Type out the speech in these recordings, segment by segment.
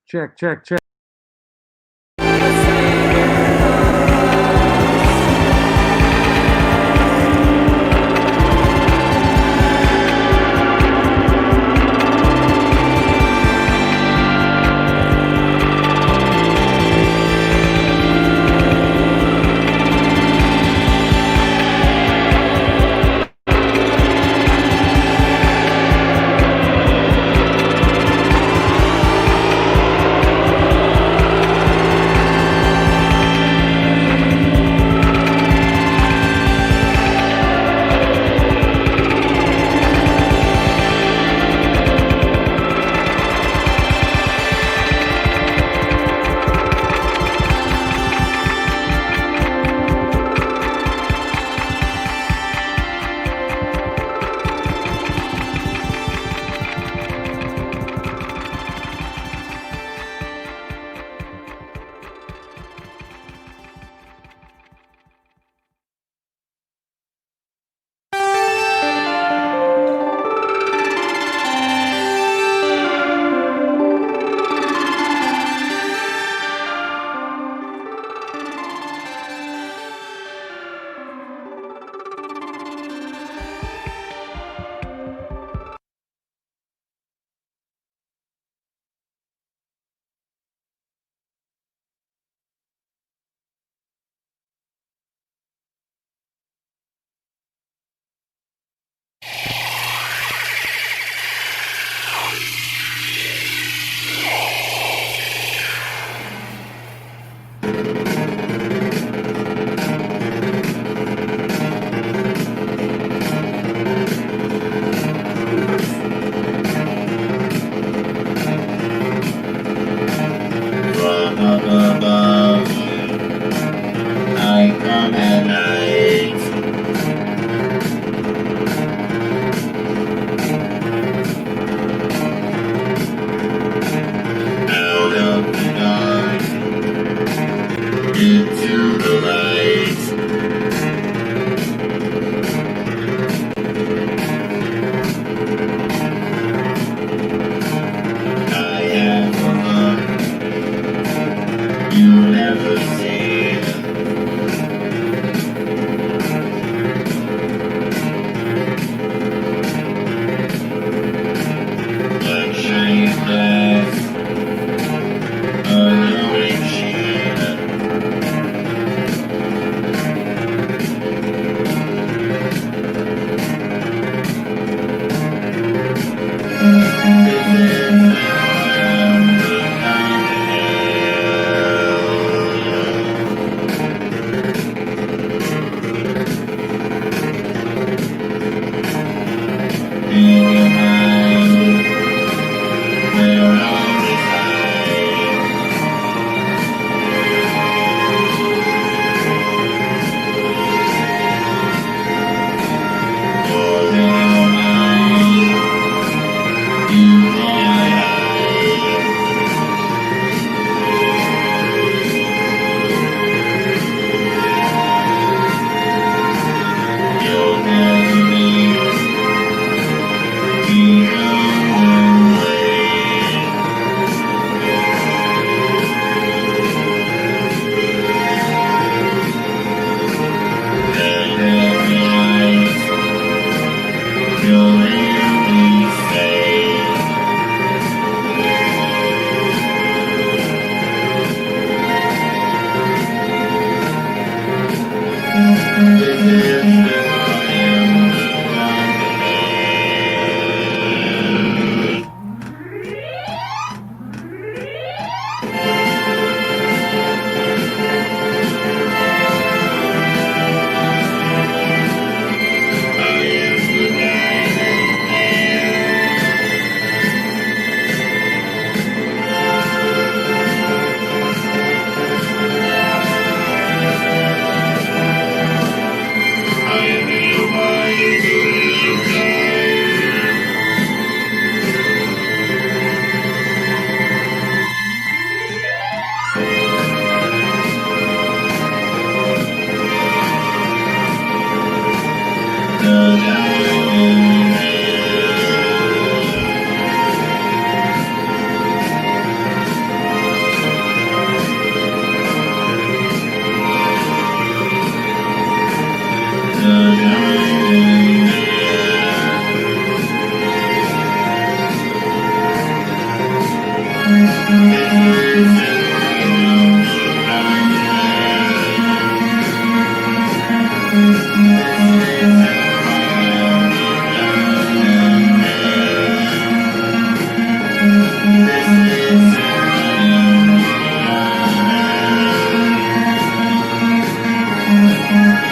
Check, check, check.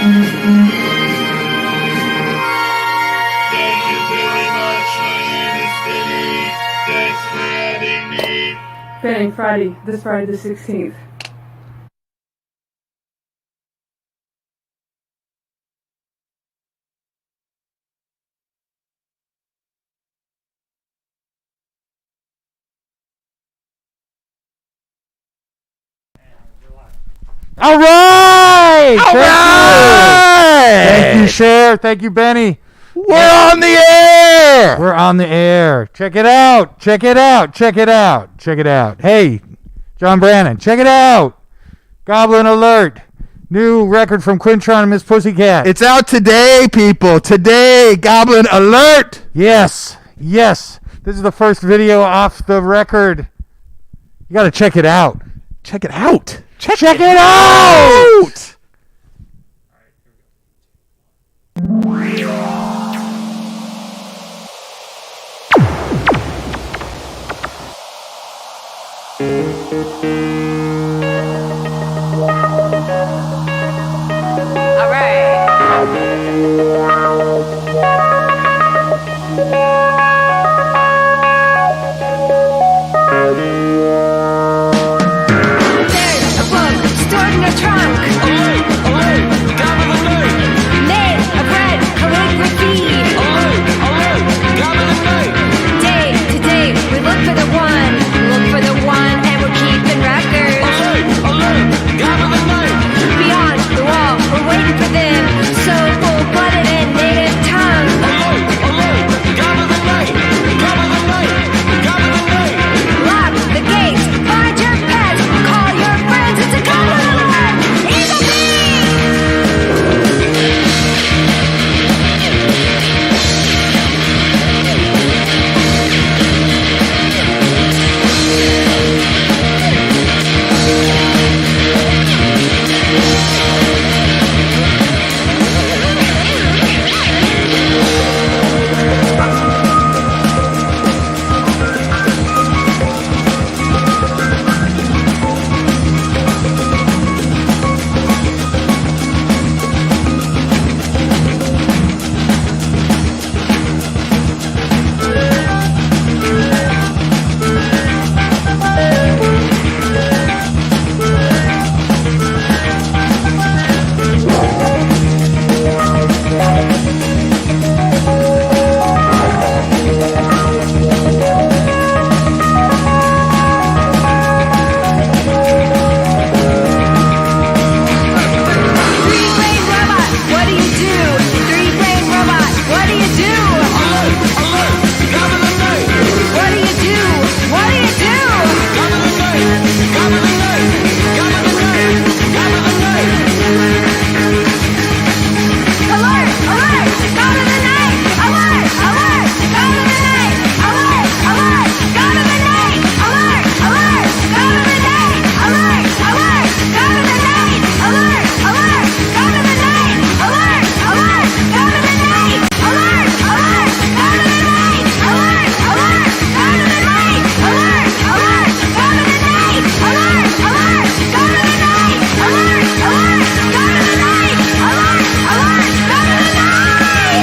Thank you very much. My name is Benny. Thanks for having me. Benny, this Friday the 16th. All right! All right! Thank you, Cher. Thank you, Benny. We're on the air! We're on the air. Check it out. Check it out. Check it out. Check it out. Hey, John Brannon, check it out. Goblin Alert. New record from Quintron and Miss Pussycat. It's out today, people. Today, Goblin Alert! Yes. Yes. This is the first video off the record. You got to check it out. Check it out! Check it out! All right. There's a book stored in a trunk. Made of red calligraphy. Day to day, we look for the one, and we're keeping records. Beyond the wall, we're waiting for them. So full-blooded and native tongue. Lock the gates, find your pets, call your friends. It's a goblin alert. Eagle Beat! Three-brain robot, what do you do? Three-brain robot, what do you do? What do you do? What do you do? Alert! Alert! God of the night! Alert! Alert! God of the night! Alert! Alert! God of the night! Alert! Alert! God of the night! Alert! Alert! God of the night! Alert! Alert! God of the night! Alert! Alert! God of the night! Alert! Alert! God of the night! Alert! Alert! God of the night! Alert! Alert! God of the night! Alert! Alert! God of the night! Alert! Alert! God of the night! Alert! Alert! God of the night!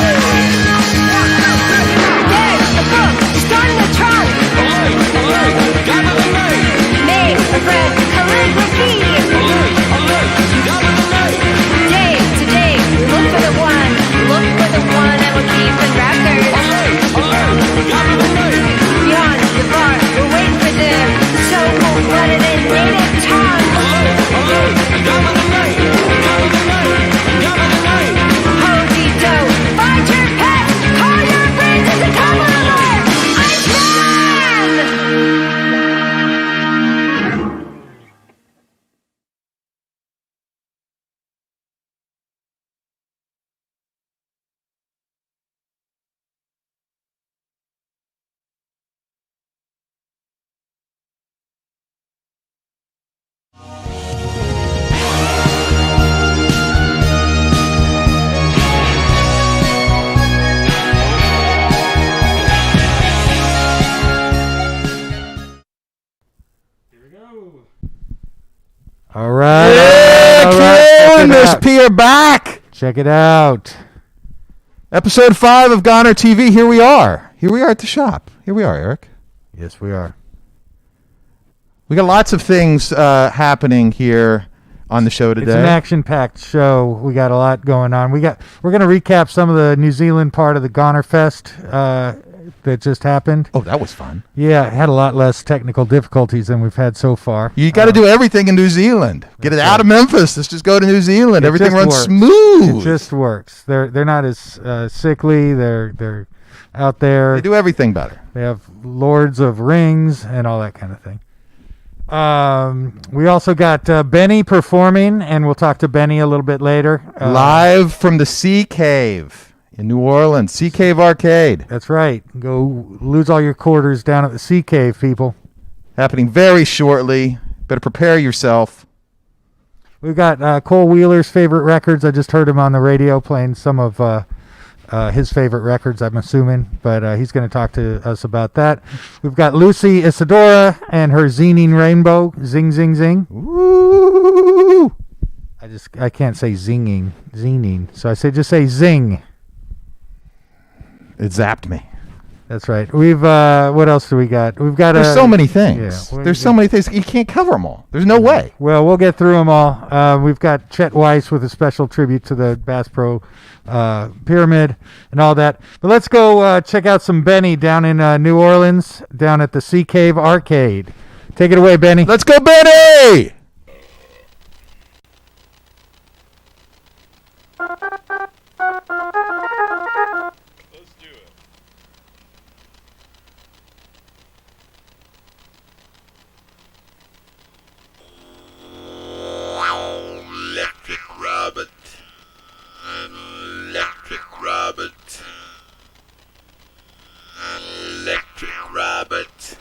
There's a book stored in the trunk. Made of red calligraphy. Day to day, we look for the one, and we're keeping records. Beyond the bar, we're waiting for them. So full-blooded and native tongue. Ho-dee-do, find your pet, call your friends, it's a goblin alert. I'm Jen! All right. Yeah, all right. Q Check and it Miss out. P are back! Check Check it out. Episode 5 of Goner TV. Here we are. Here we are at the shop. Here we are, Eric. Yes, we are. We got lots of things happening here on the show today. It's an action-packed show. We got a lot going on. We're going to recap some of the New Zealand part of the Goner Fest that just happened. Oh, that was fun. Yeah, it had a lot less technical difficulties than we've had so far. You got to do everything in New Zealand. Get it out of Memphis. Let's just go to New Zealand. Everything runs works. smooth. It just works. They're not as sickly. They're out there. They do everything better. They have Lords of Rings and all that kind of thing. We also got Benny performing, and we'll talk to Benny a little bit later. Live from the Sea Cave in New Orleans. Sea Cave Arcade. That's right. Go lose all your quarters down at the Sea Cave, people. Happening very shortly. Better prepare yourself. We've got Cole Wheeler's favorite records. I just heard him on the radio playing some of his favorite records, I'm assuming, but he's going to talk to us about that. We've got Lucy Isadora and her zinging rainbow. Zing, zing, zing. Ooh. I can't say zinging, so I say just say zing. It zapped me. That's right. We've what else do we got? We've got There's so many things. Yeah, There's so many things. You can't cover them all. There's no way. Well, we'll get through them all. We've got Chet Weiss with a special tribute to the Bass Pro Pyramid and all that. But let's go check out some Benny down in New Orleans, down at the Sea Cave Arcade. Take it away, Benny. Let's go, Benny! Electric Robert. Electric Robert. Electric Robert.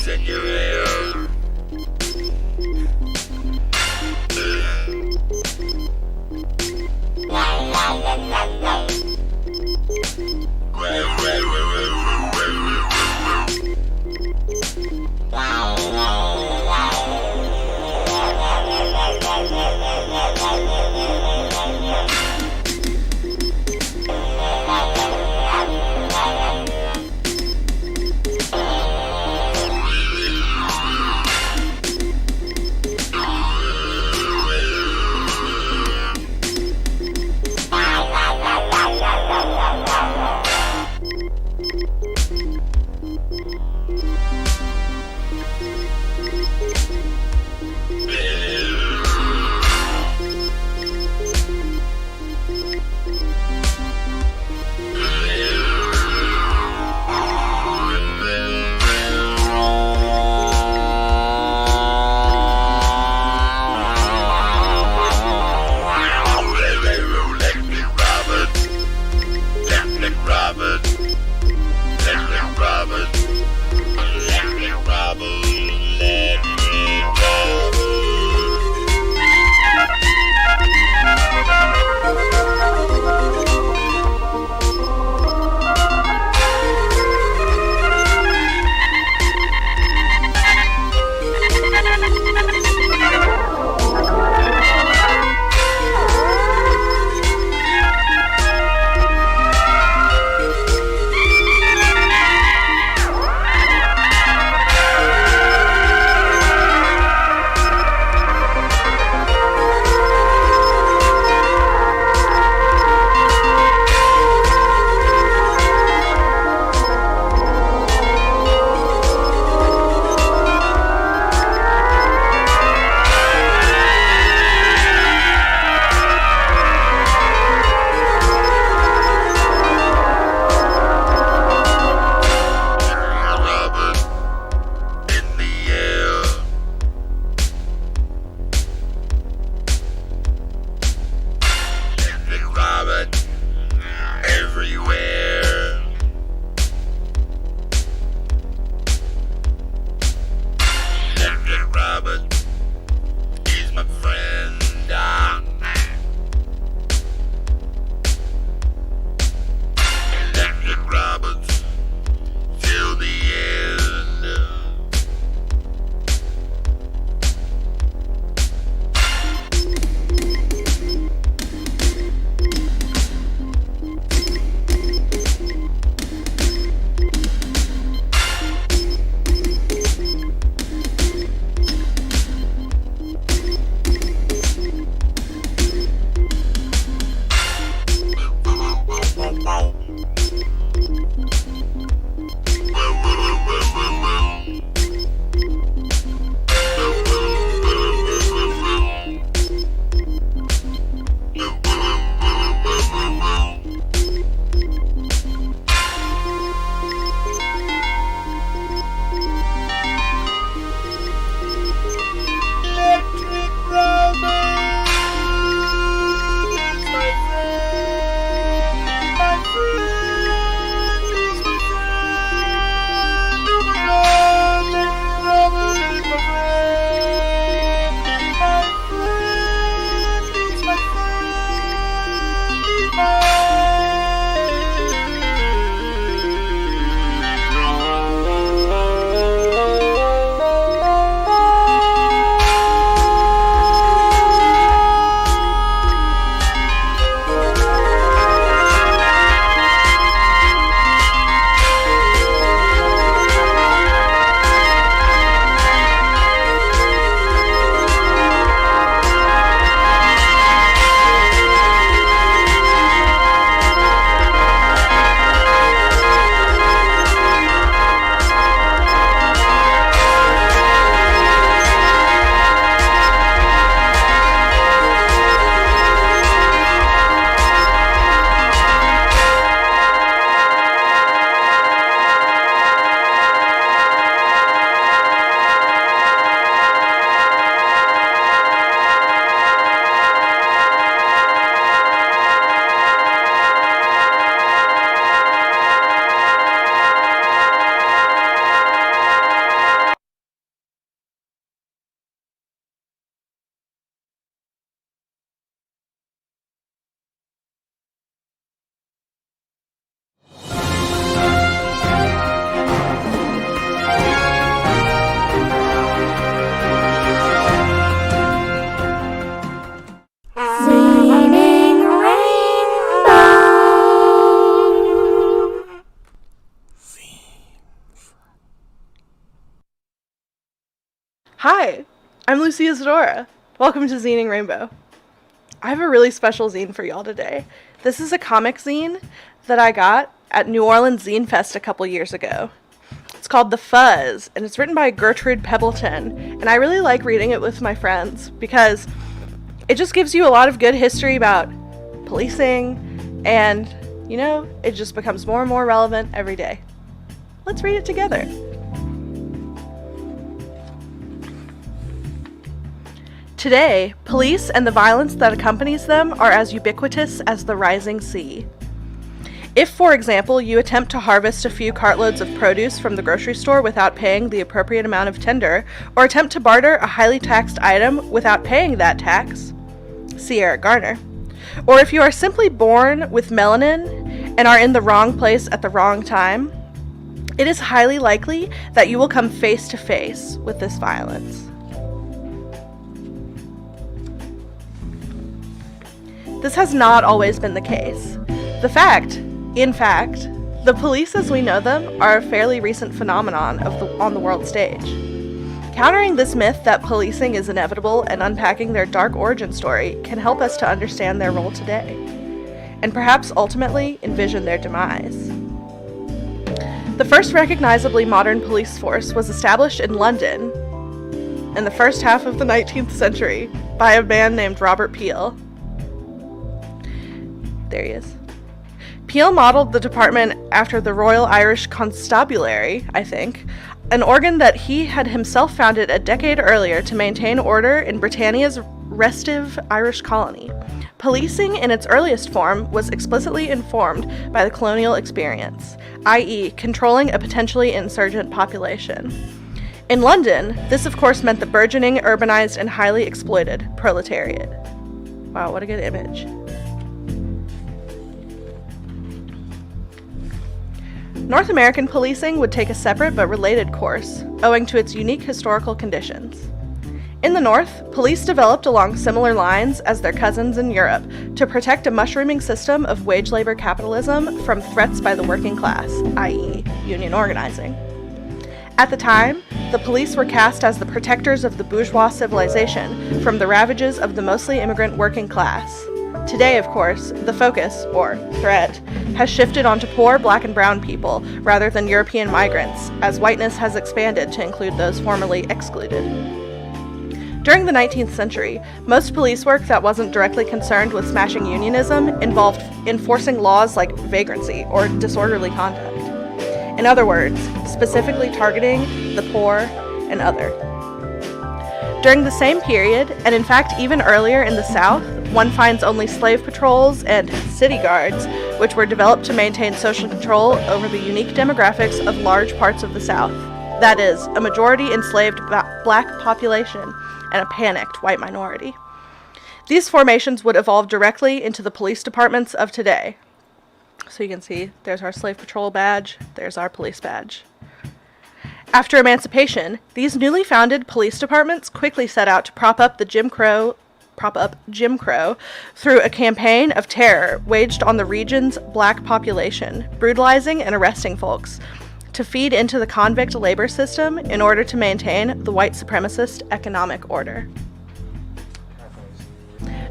bass in your ear. Hi, I'm Lucy Isadora. Welcome to Zining Rainbow. I have a really special zine for y'all today. This is a comic zine that I got at New Orleans Zine Fest a couple years ago. It's called The Fuzz, and it's written by Gertrude Pebbleton, and I really like reading it with my friends because it just gives you a lot of good history about policing, and, you know, it just becomes more and more relevant every day. Let's read it together. Today, police and the violence that accompanies them are as ubiquitous as the rising sea. If, for example, you attempt to harvest a few cartloads of produce from the grocery store without paying the appropriate amount of tender, or attempt to barter a highly taxed item without paying that tax, see Eric Garner. Or if you are simply born with melanin and are in the wrong place at the wrong time, it is highly likely that you will come face to face with this violence. This has not always been the case. In fact, the police as we know them are a fairly recent phenomenon on the world stage. Countering this myth that policing is inevitable and unpacking their dark origin story can help us to understand their role today, and perhaps ultimately envision their demise. The first recognizably modern police force was established in London in the first half of the 19th century by a man named Robert Peel. There he is. Peel modeled the department after the Royal Irish Constabulary, I think, an organ that he had himself founded a decade earlier to maintain order in Britannia's restive Irish colony. Policing in its earliest form was explicitly informed by the colonial experience, i.e., controlling a potentially insurgent population. In London, this of course meant the burgeoning, urbanized, and highly exploited proletariat. Wow, what a good image. North American policing would take a separate but related course, owing to its unique historical conditions. In the North, police developed along similar lines as their cousins in Europe to protect a mushrooming system of wage labor capitalism from threats by the working class, i.e., union organizing. At the time, the police were cast as the protectors of the bourgeois civilization from the ravages of the mostly immigrant working class. Today, of course, the focus, or threat, has shifted onto poor black and brown people rather than European migrants, as whiteness has expanded to include those formerly excluded. During the 19th century, most police work that wasn't directly concerned with smashing unionism involved enforcing laws like vagrancy or disorderly conduct. In other words, specifically targeting the poor and other. During the same period, and in fact even earlier in the South, one finds only slave patrols and city guards, which were developed to maintain social control over the unique demographics of large parts of the South. That is, a majority enslaved black population and a panicked white minority. These formations would evolve directly into the police departments of today. So you can see, there's our slave patrol badge, there's our police badge. After emancipation, these newly founded police departments quickly set out to prop up Jim Crow through a campaign of terror waged on the region's black population, brutalizing and arresting folks to feed into the convict labor system in order to maintain the white supremacist economic order.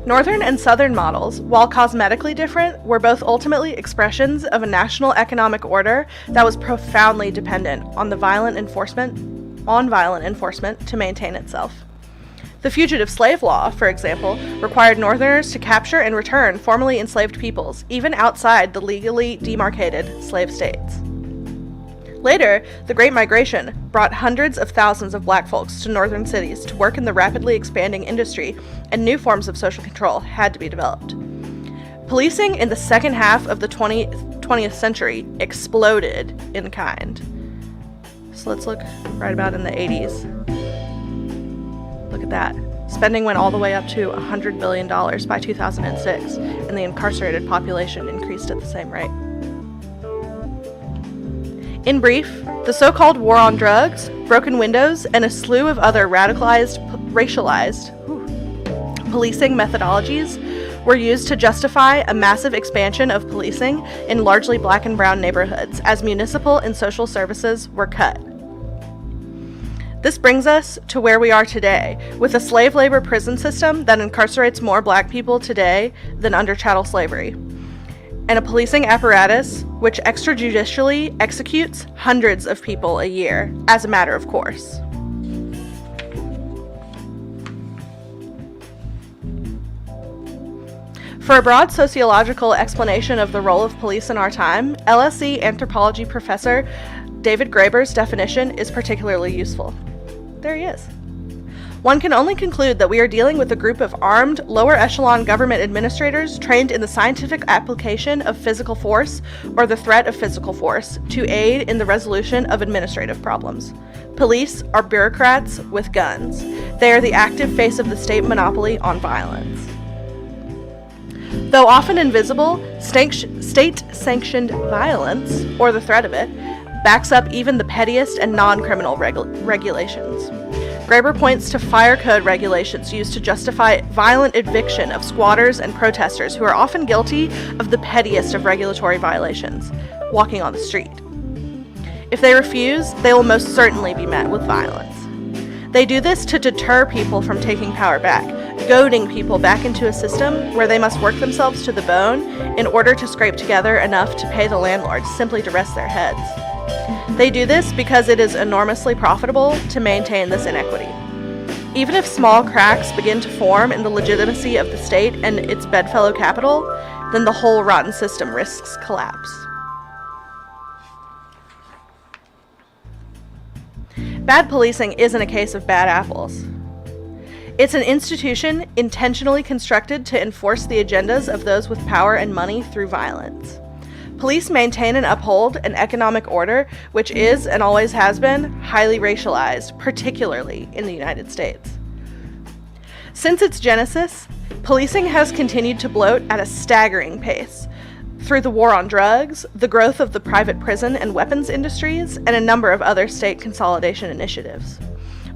Northern and Southern models, while cosmetically different, were both ultimately expressions of a national economic order that was profoundly dependent on violent enforcement to maintain itself. The Fugitive Slave Law, for example, required Northerners to capture and return formerly enslaved peoples, even outside the legally demarcated slave states. Later, the Great Migration brought hundreds of thousands of black folks to northern cities to work in the rapidly expanding industry, and new forms of social control had to be developed. Policing in the second half of the 20th century exploded in kind. So let's look right about in the 80s. Look at that. Spending went all the way up to $100 billion by 2006, and the incarcerated population increased at the same rate. In brief, the so-called war on drugs, broken windows, and a slew of other racialized policing methodologies were used to justify a massive expansion of policing in largely black and brown neighborhoods as municipal and social services were cut. This brings us to where we are today, with a slave labor prison system that incarcerates more black people today than under chattel slavery, and a policing apparatus which extrajudicially executes hundreds of people a year, as a matter of course. For a broad sociological explanation of the role of police in our time, LSE anthropology professor David Graeber's definition is particularly useful. There he is. One can only conclude that we are dealing with a group of armed, lower echelon government administrators trained in the scientific application of physical force or the threat of physical force to aid in the resolution of administrative problems. Police are bureaucrats with guns. They are the active face of the state monopoly on violence. Though often invisible, state-sanctioned violence, or the threat of it, backs up even the pettiest and non-criminal regulations. Graeber points to fire code regulations used to justify violent eviction of squatters and protesters who are often guilty of the pettiest of regulatory violations, walking on the street. If they refuse, they will most certainly be met with violence. They do this to deter people from taking power back, goading people back into a system where they must work themselves to the bone in order to scrape together enough to pay the landlords simply to rest their heads. They do this because it is enormously profitable to maintain this inequity. Even if small cracks begin to form in the legitimacy of the state and its bedfellow capital, then the whole rotten system risks collapse. Bad policing isn't a case of bad apples. It's an institution intentionally constructed to enforce the agendas of those with power and money through violence. Police maintain and uphold an economic order which is, and always has been, highly racialized, particularly in the United States. Since its genesis, policing has continued to bloat at a staggering pace through the war on drugs, the growth of the private prison and weapons industries, and a number of other state consolidation initiatives.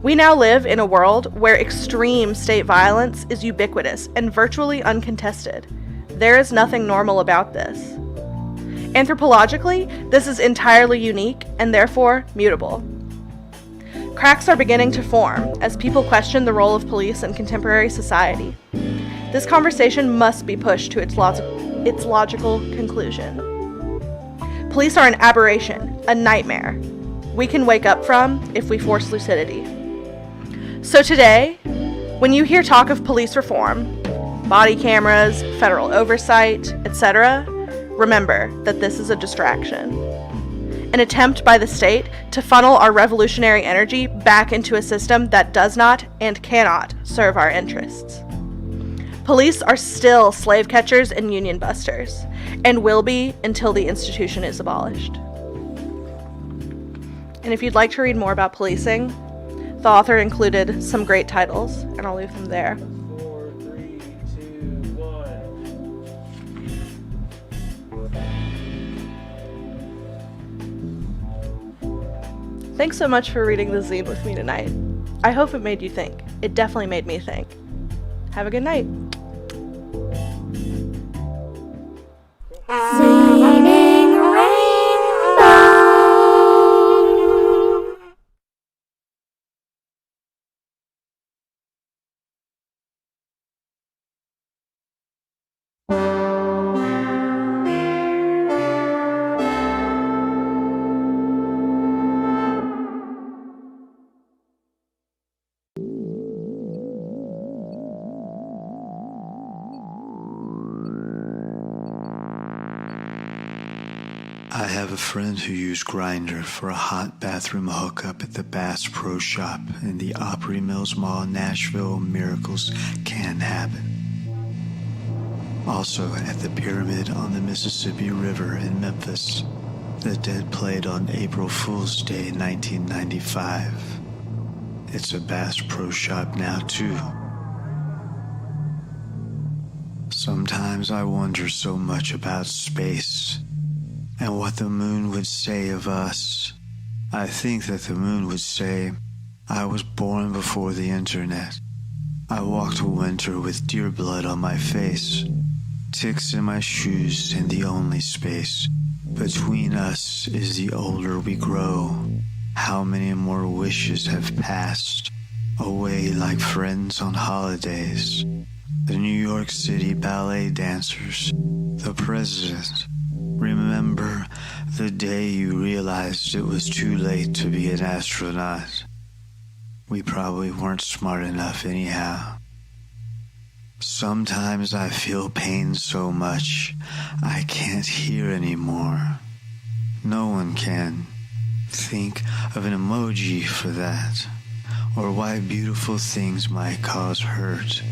We now live in a world where extreme state violence is ubiquitous and virtually uncontested. There is nothing normal about this. Anthropologically, this is entirely unique and therefore mutable. Cracks are beginning to form as people question the role of police in contemporary society. This conversation must be pushed to its logical conclusion. Police are an aberration, a nightmare we can wake up from if we force lucidity. So today, when you hear talk of police reform, body cameras, federal oversight, etc., remember that this is a distraction. An attempt by the state to funnel our revolutionary energy back into a system that does not and cannot serve our interests. Police are still slave catchers and union busters, and will be until the institution is abolished. And if you'd like to read more about policing, the author included some great titles, and I'll leave them there. 4, 3, 2, 1. Thanks so much for reading the zine with me tonight. I hope it made you think. It definitely made me think. Have a good night. Singing rainbow. I have a friend who used Grindr for a hot bathroom hookup at the Bass Pro Shop in the Opry Mills Mall in Nashville. Miracles can happen. Also at the Pyramid on the Mississippi River in Memphis. The Dead played on April Fool's Day 1995. It's a Bass Pro Shop now too. Sometimes I wonder so much about space and what the moon would say of us. I think that the moon would say, I was born before the internet. I walked winter with deer blood on my face, ticks in my shoes, and the only space between us is the older we grow. How many more wishes have passed away like friends on holidays? The New York City ballet dancers, the president. Remember the day you realized it was too late to be an astronaut? We probably weren't smart enough anyhow. Sometimes I feel pain so much I can't hear anymore. No one can. Think of an emoji for that, or why beautiful things might cause hurt,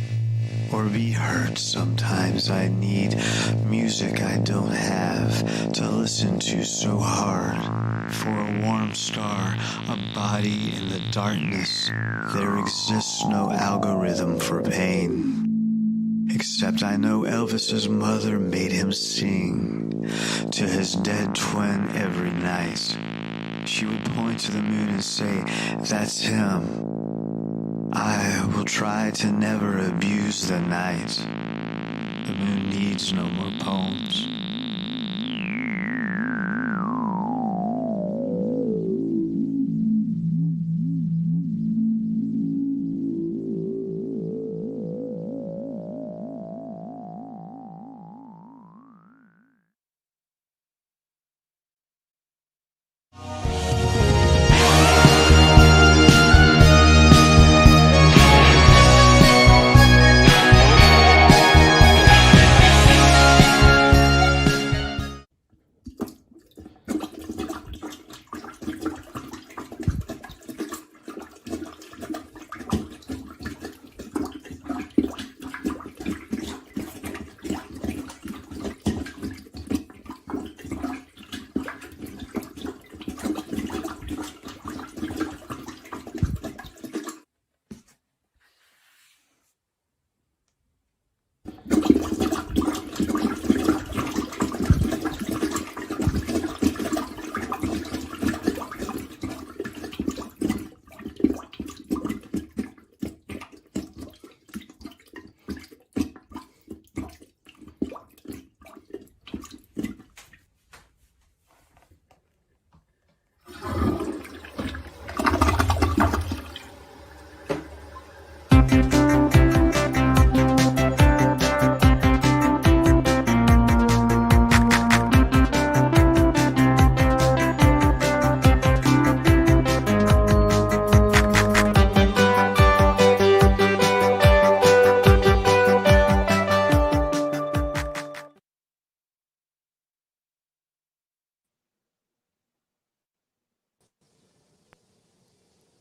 or be hurt. Sometimes I need music I don't have to listen to so hard. For a warm star, a body in the darkness, there exists no algorithm for pain. Except I know Elvis's mother made him sing to his dead twin every night. She would point to the moon and say, "That's him." I will try to never abuse the night. The moon needs no more poems.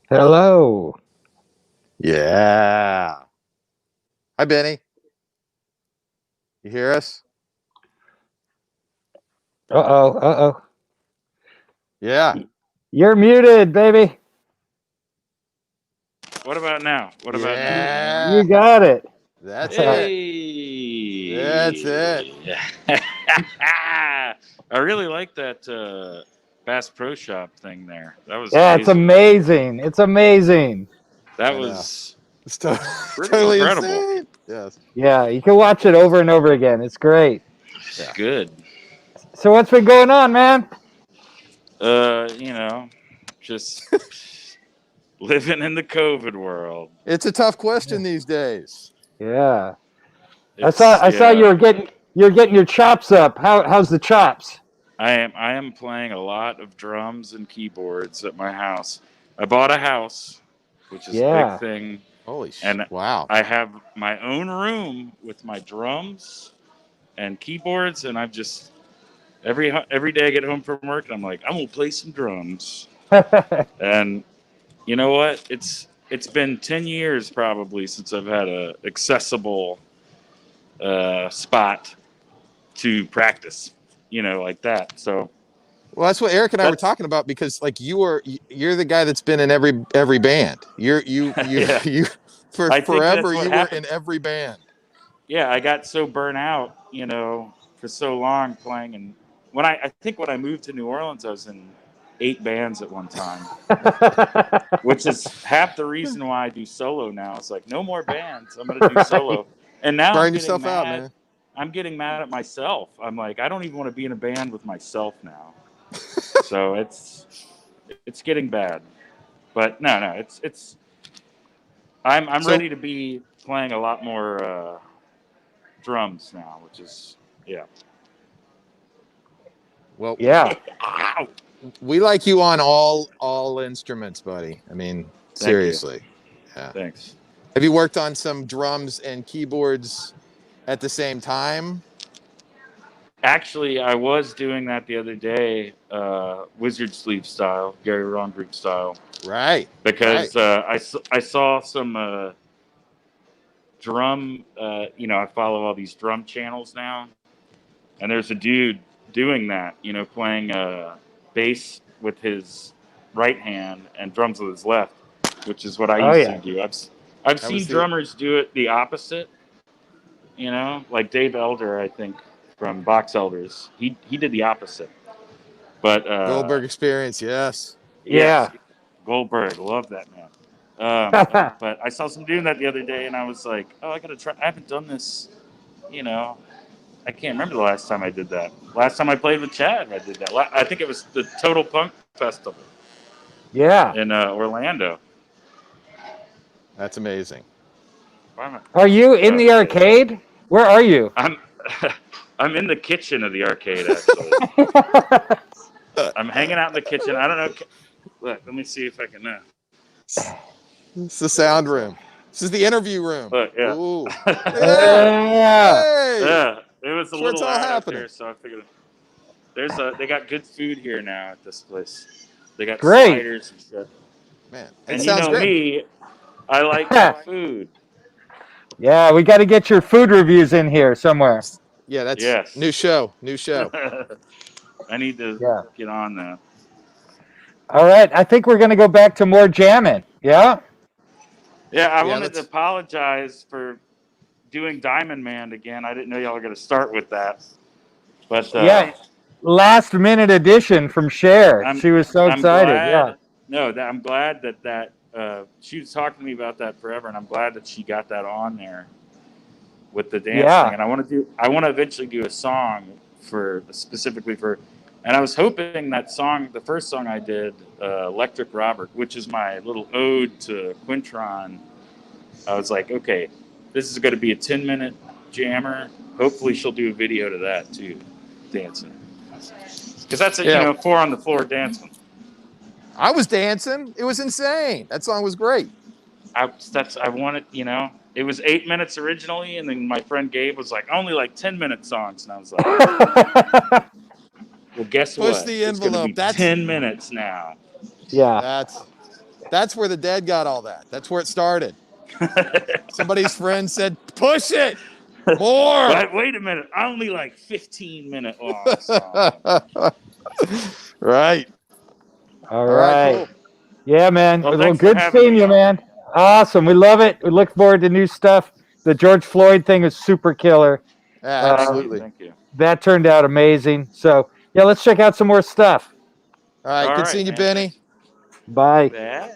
Hello. Yeah. Hi, Benny. You hear us? Uh-oh. Yeah. You're muted, baby. What about now? What about now? Yeah. You got it. That's it. Hey. That's it. I really like that Bass Pro Shop thing there. That was Yeah, it's amazing. It's amazing. That I know. was It's pretty totally incredible. insane. Yes. Yeah, you can watch it over and over again. It's great. Yeah. Good. So what's been going on, man? Just living in the COVID world. It's a tough question these days. Yeah. I It's, saw you're getting your chops up. How's the chops? I am playing a lot of drums and keyboards at my house. I bought a house, which is a Yeah. big thing. Holy shit. And Wow. I have my own room with my drums and keyboards, and I've just every day I get home from work, and I'm like, I'm gonna play some drums. And you know what? It's been 10 years probably since I've had a accessible spot to practice, like that. So Well, that's what Eric and I were talking about, because like you're the guy that's been in every band. You Yeah. for I think forever that's what you were happened. in every band. Yeah, I got so burnt out, for so long playing. And I think when I moved to New Orleans, I was in 8 bands at one time, which is half the reason why I do solo now. It's like, no more bands. I'm going to do solo. And now Burn I'm getting yourself mad. out, man. I'm getting mad at myself. I'm like, I don't even want to be in a band with myself now. So it's getting bad. But no, it's. I'm So- ready to be playing a lot more drums now, which is yeah. Well, Yeah. Ow! we like you on all instruments, buddy. I mean, Thank you. seriously. Yeah. Thanks. Have you worked on some drums and keyboards at the same time? Actually, I was doing that the other day, Wizard Sleeve style, Gary Ron Group style, Right. because right. I saw some drum. I follow all these drum channels now, and there's a dude doing that. Playing bass with his right hand and drums with his left, which is what I Oh, used yeah. to do. I've That seen was the- drummers do it the opposite. Like Dave Elder, I think from Box Elders, he did the opposite. But Goldberg Experience, yes. yes, Yeah. Goldberg, love that man. But I saw some doing that the other day, and I was like, oh, I gotta try. I haven't done this. I can't remember the last time I did that. Last time I played with Chad, I did that. I think it was the Total Punk Festival Yeah. in Orlando. That's amazing. Why am I- Are you in the arcade? Where are you? I'm I'm in the kitchen of the arcade, actually. I'm hanging out in the kitchen. I don't know. Look, let me see if I can. It's the sound room. This is the interview room. Look, yeah. Ooh. Yeah. Hey! Yeah, it was a That's where it's little all loud up happening. here, so I figured they got good food here now at this place. They got Great. sliders and stuff. Man, it And you sounds know great. me, I like good food. Yeah, we got to get your food reviews in here somewhere. Yeah, that's Yes. new show. New show. I need to Yeah. get on that. All right, I think we're going to go back to more jamming. Yeah? Yeah, I Yeah, wanted to let's- apologize for doing Diamond Man again. I didn't know y'all were going to start with that. But Yeah. Last minute edition from Cher. She was so excited. Yeah. I'm glad that she was talking to me about that forever, and I'm glad that she got that on there with the dance Yeah. thing. And I want to eventually do a song specifically for. And I was hoping that song, the first song I did, Electric Robert, which is my little ode to Quintron. I was like, okay, this is going to be a 10-minute jammer. Hopefully, she'll do a video to that too, dancing. Because that's it, 4 on the floor dancing. I was dancing. It was insane. That song was great. I wanted, it was 8 minutes originally, and then my friend Gabe was like, only like 10-minute songs, and I was like, well, guess Push what? the It's gonna envelope. be That's- 10 minutes now. Yeah. That's where the Dead got all that. That's where it started. Somebody's friend said, "Push it more." Wait a minute, I only like 15-minute long song. Right. All right. Cool. Yeah, man. Well, Well, thanks good for having seeing me you, on. man. Awesome. We love it. We look forward to new stuff. The George Floyd thing is super killer. Yeah, absolutely. Thank you. That turned out amazing. So, yeah, let's check out some more stuff. All right. All Good right, seeing you, man. Benny. Bye. Bye.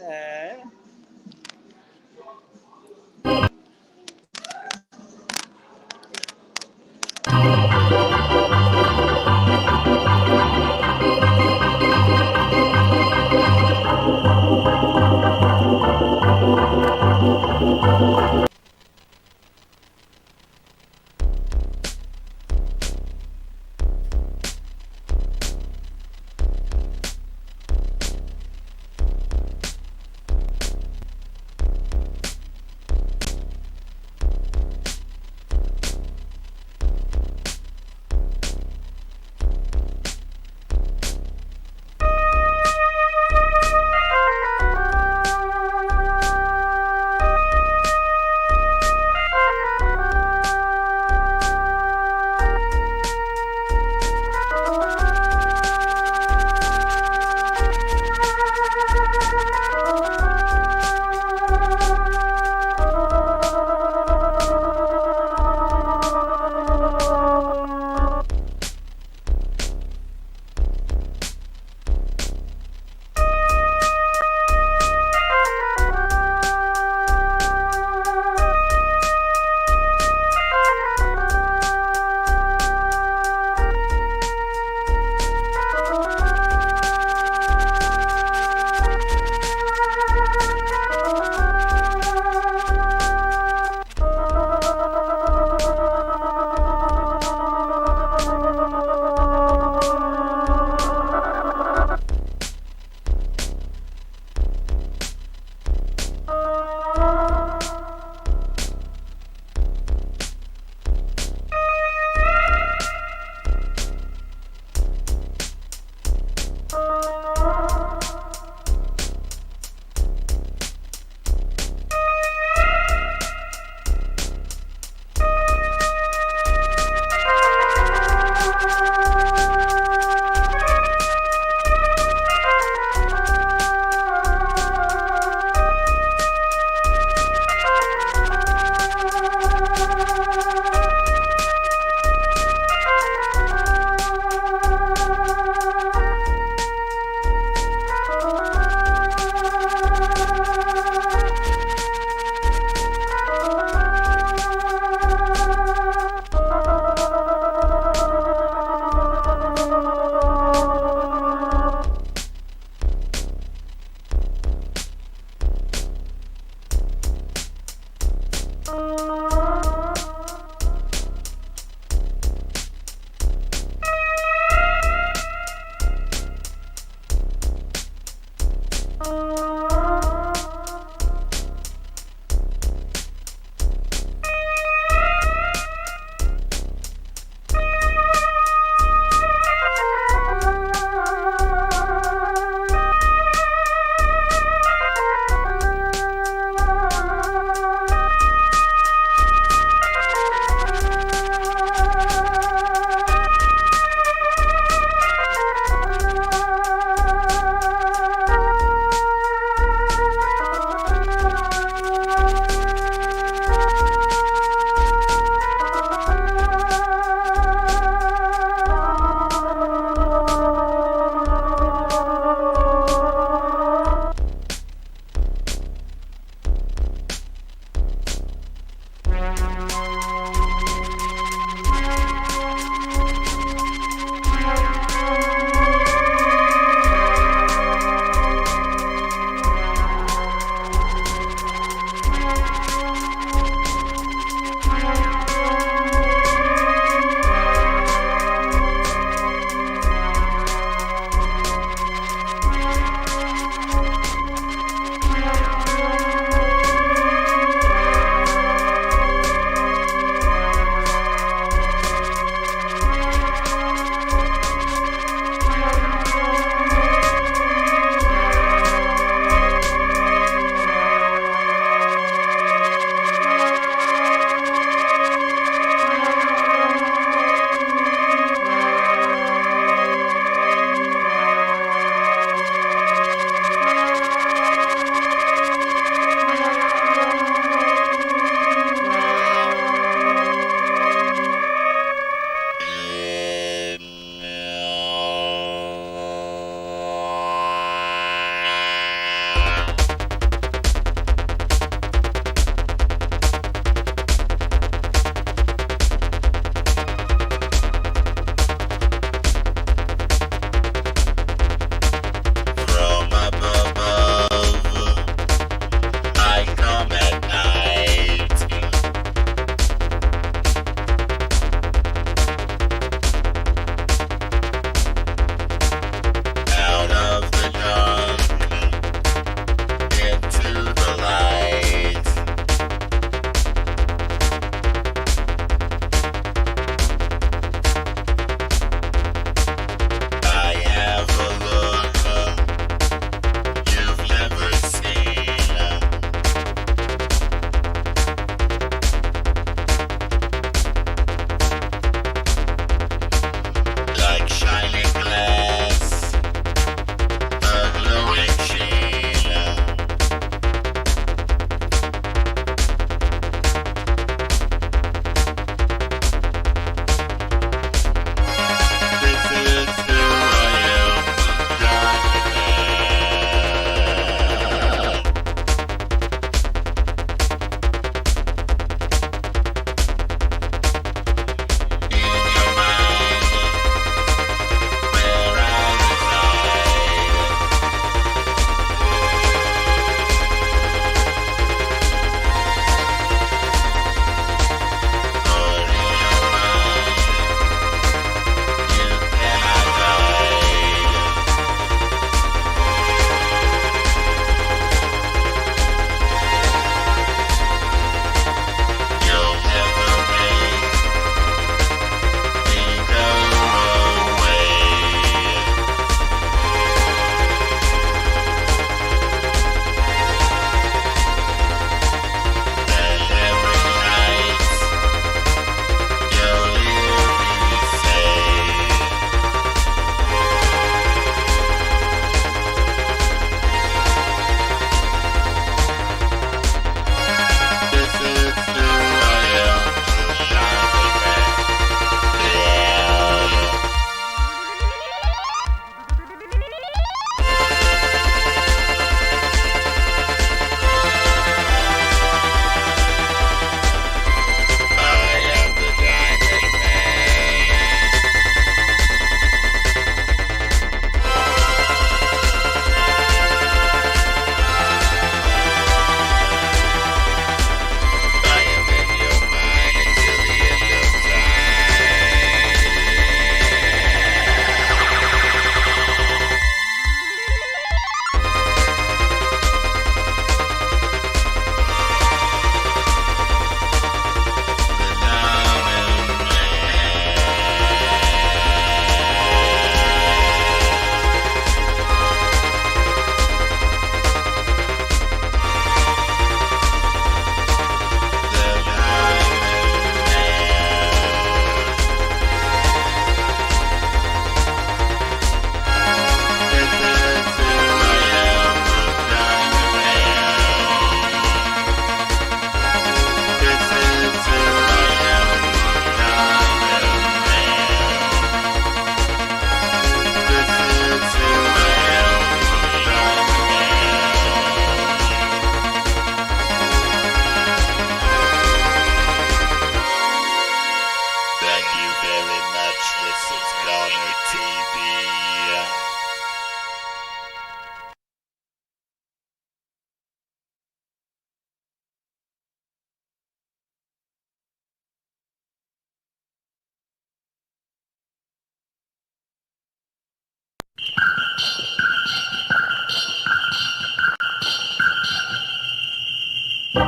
Yeah,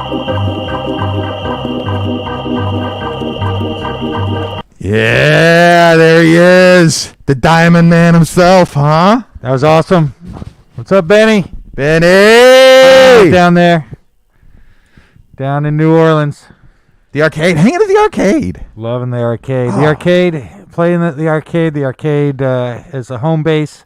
there he is. The Diamond Man himself, huh? That was awesome. What's up, Benny? Benny! Down there. Down in New Orleans. The arcade. Hanging at the arcade. Loving the arcade. The arcade, playing at the arcade. The arcade is a home base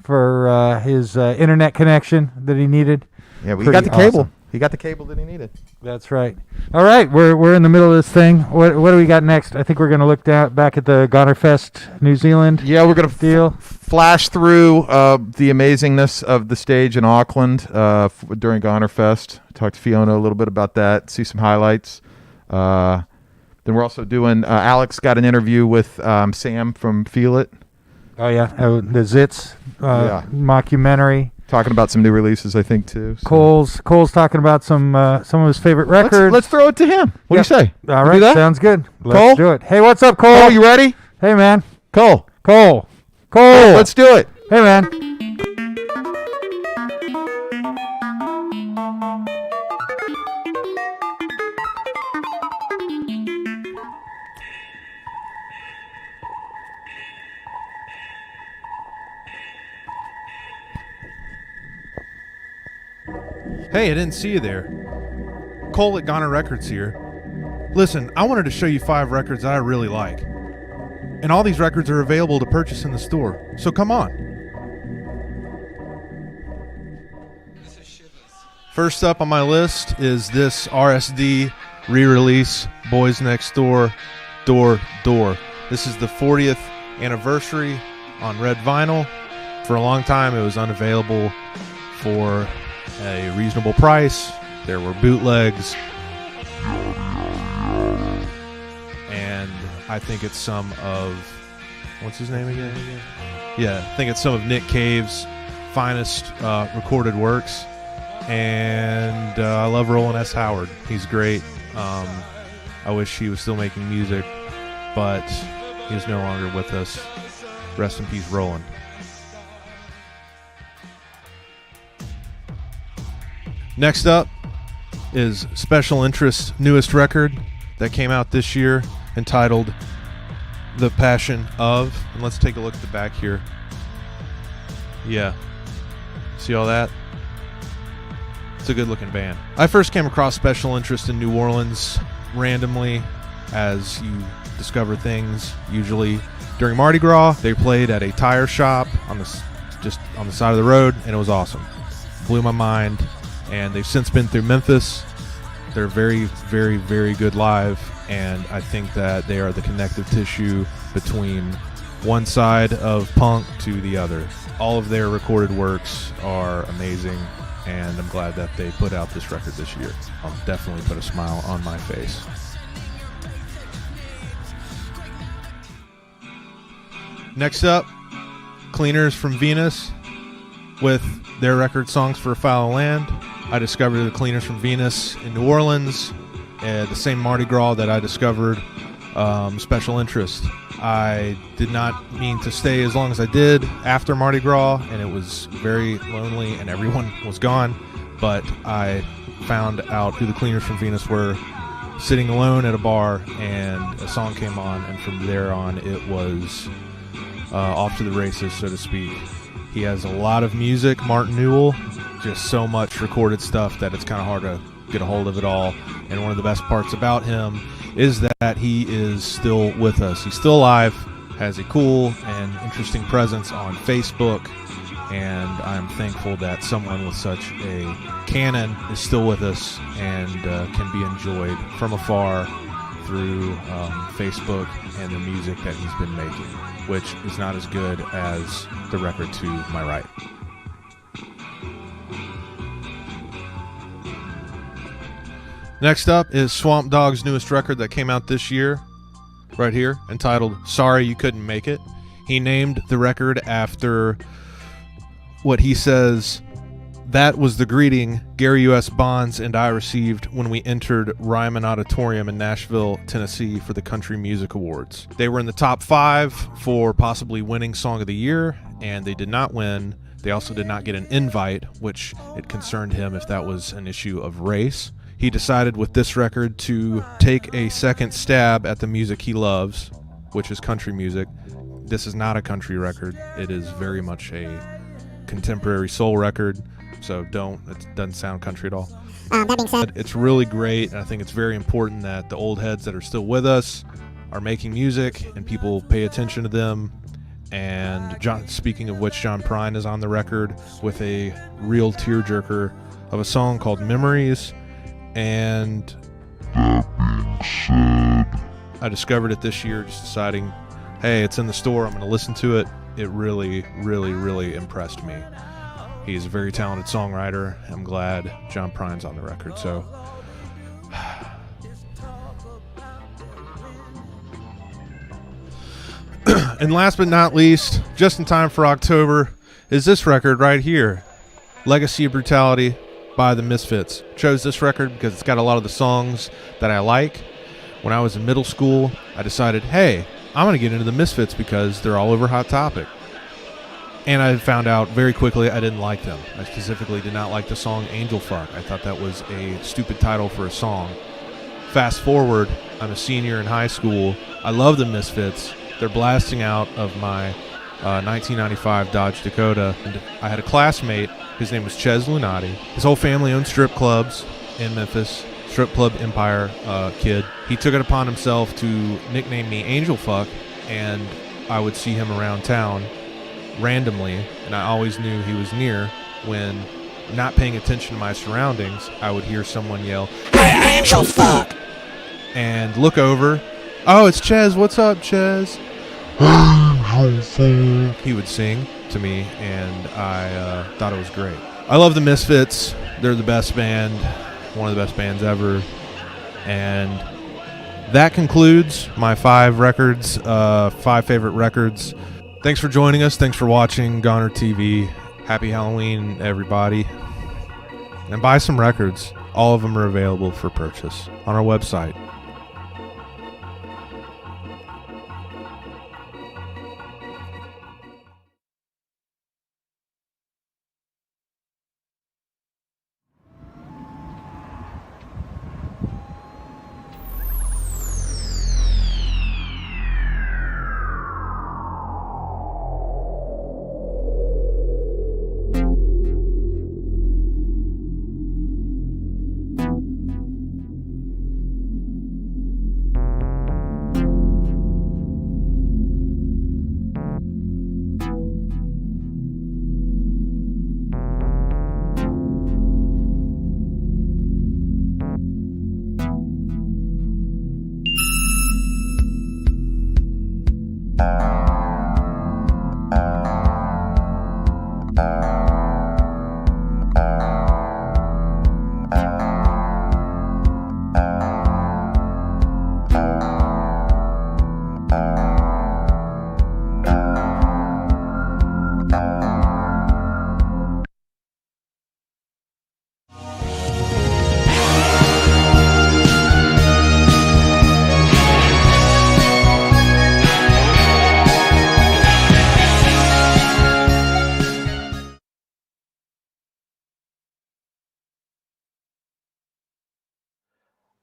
for his internet connection that he needed. Yeah, we Pretty got the cable. awesome. He got the cable that he needed. That's right. All right, we're in the middle of this thing. What do we got next? I think we're going to look back at the GONER Fest New Zealand. Yeah, we're going to deal. Flash through the amazingness of the stage in Auckland during GONER Fest. Talk to Fiona a little bit about that. See some highlights. Then we're also doing. Alex got an interview with Sam from Feel It. Oh yeah, the Zits mockumentary. Talking about some new releases, I think, too. So. Cole's talking about some of his favorite records. Let's throw it to him. What do you say? All Do right, that? sounds good. Cole? Let's do it. Hey, what's up, Cole? Cole, you ready? Hey, man. Cole. Let's do it. Hey, man. Hey, I didn't see you there. Cole at GONER Records here. Listen, I wanted to show you 5 records that I really like. And all these records are available to purchase in the store, so come on. First up on my list is this RSD re-release, Boys Next Door, Door, Door. This is the 40th anniversary on red vinyl. For a long time, it was unavailable for a reasonable price. There were bootlegs, and I think it's some of what's his name again? Yeah, I think it's some of Nick Cave's finest recorded works, and I love Roland S. Howard. He's great. I wish he was still making music, but he's no longer with us. Rest in peace, Roland. Next up is Special Interest's newest record that came out this year, entitled The Passion of. And let's take a look at the back here. Yeah. See all that? It's a good looking band. I first came across Special Interest in New Orleans randomly, as you discover things usually during Mardi Gras. They played at a tire shop just on the side of the road, and it was awesome. Blew my mind. And they've since been through Memphis. They're very, very, very good live, and I think that they are the connective tissue between one side of punk to the other. All of their recorded works are amazing, and I'm glad that they put out this record this year. I'll definitely put a smile on my face. Next up, Cleaners from Venus with their record Songs for a Foul Land. I discovered the Cleaners from Venus in New Orleans at the same Mardi Gras that I discovered Special Interest. I did not mean to stay as long as I did after Mardi Gras, and it was very lonely and everyone was gone, but I found out who the Cleaners from Venus were sitting alone at a bar, and a song came on, and from there on it was off to the races, so to speak. He has a lot of music, Martin Newell, just so much recorded stuff that it's kind of hard to get a hold of it all. And one of the best parts about him is that he is still with us. He's still alive, has a cool and interesting presence on Facebook, and I'm thankful that someone with such a canon is still with us and can be enjoyed from afar through Facebook and the music that he's been making, which is not as good as the record to my right. Next up is Swamp Dogg's newest record that came out this year, right here, entitled Sorry You Couldn't Make It. He named the record after what he says, that was the greeting Gary U.S. Bonds and I received when we entered Ryman Auditorium in Nashville, Tennessee for the Country Music Awards. They were in the top 5 for possibly winning Song of the Year, and they did not win. They also did not get an invite, which it concerned him if that was an issue of race. he decided with this record to take a second stab at the music he loves, which is country music. This is not a country record. It is very much a contemporary soul record, so it doesn't sound country at all. That being said, It's really great, and I think it's very important that the old heads that are still with us are making music and people pay attention to them. And speaking of which, John Prine is on the record with a real tearjerker of a song called Memories. And I discovered it this year, just deciding, hey, it's in the store, I'm going to listen to it. It really, really, really impressed me. He's a very talented songwriter. I'm glad John Prine's on the record. So, and last but not least, just in time for October, is this record right here, Legacy of Brutality by the Misfits. Chose this record because it's got a lot of the songs that I like. When I was in middle school, I decided, hey, I'm going to get into the Misfits because they're all over Hot Topic. And I found out very quickly I didn't like them. I specifically did not like the song Angel Fuck. I thought that was a stupid title for a song. Fast forward, I'm a senior in high school. I love the Misfits. They're blasting out of my 1995 Dodge Dakota. And I had a classmate, his name was Ches Lunati. His whole family owned strip clubs in Memphis. Strip Club Empire kid. He took it upon himself to nickname me Angel Fuck, and I would see him around town randomly, and I always knew he was near. When not paying attention to my surroundings, I would hear someone yell, "Hey, Angel Fuck!" and look over. Oh, it's Ches. What's up, Ches? He would sing to me, and I thought it was great. I love the Misfits. They're the best band, one of the best bands ever. And that concludes my 5 favorite records. Thanks for joining us. Thanks for watching Goner TV. Happy Halloween, everybody. And buy some records. All of them are available for purchase on our website.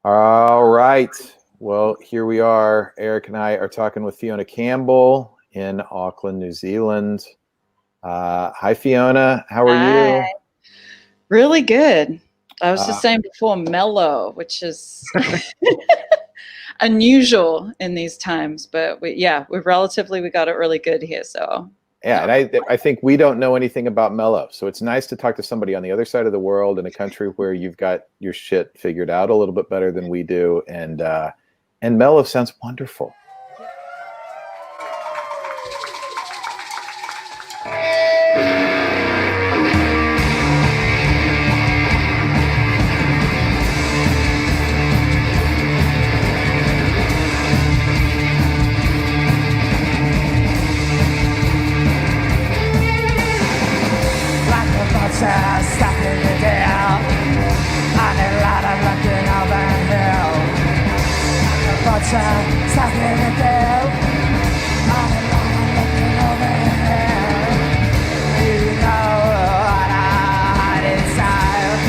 All right. Well, here we are. Eric and I are talking with Fiona Campbell in Auckland, New Zealand. Hi, Fiona. How are you? Really good. I was just saying before, mellow, which is unusual in these times. But we got it really good here. So yeah, and I think we don't know anything about mellow, so it's nice to talk to somebody on the other side of the world in a country where you've got your shit figured out a little bit better than we do, and mellow sounds wonderful. Stuck in the deal, on a lot of looking over hill. The butcher stuck in the deal, on a lot of looking over hill. You know what I hide inside.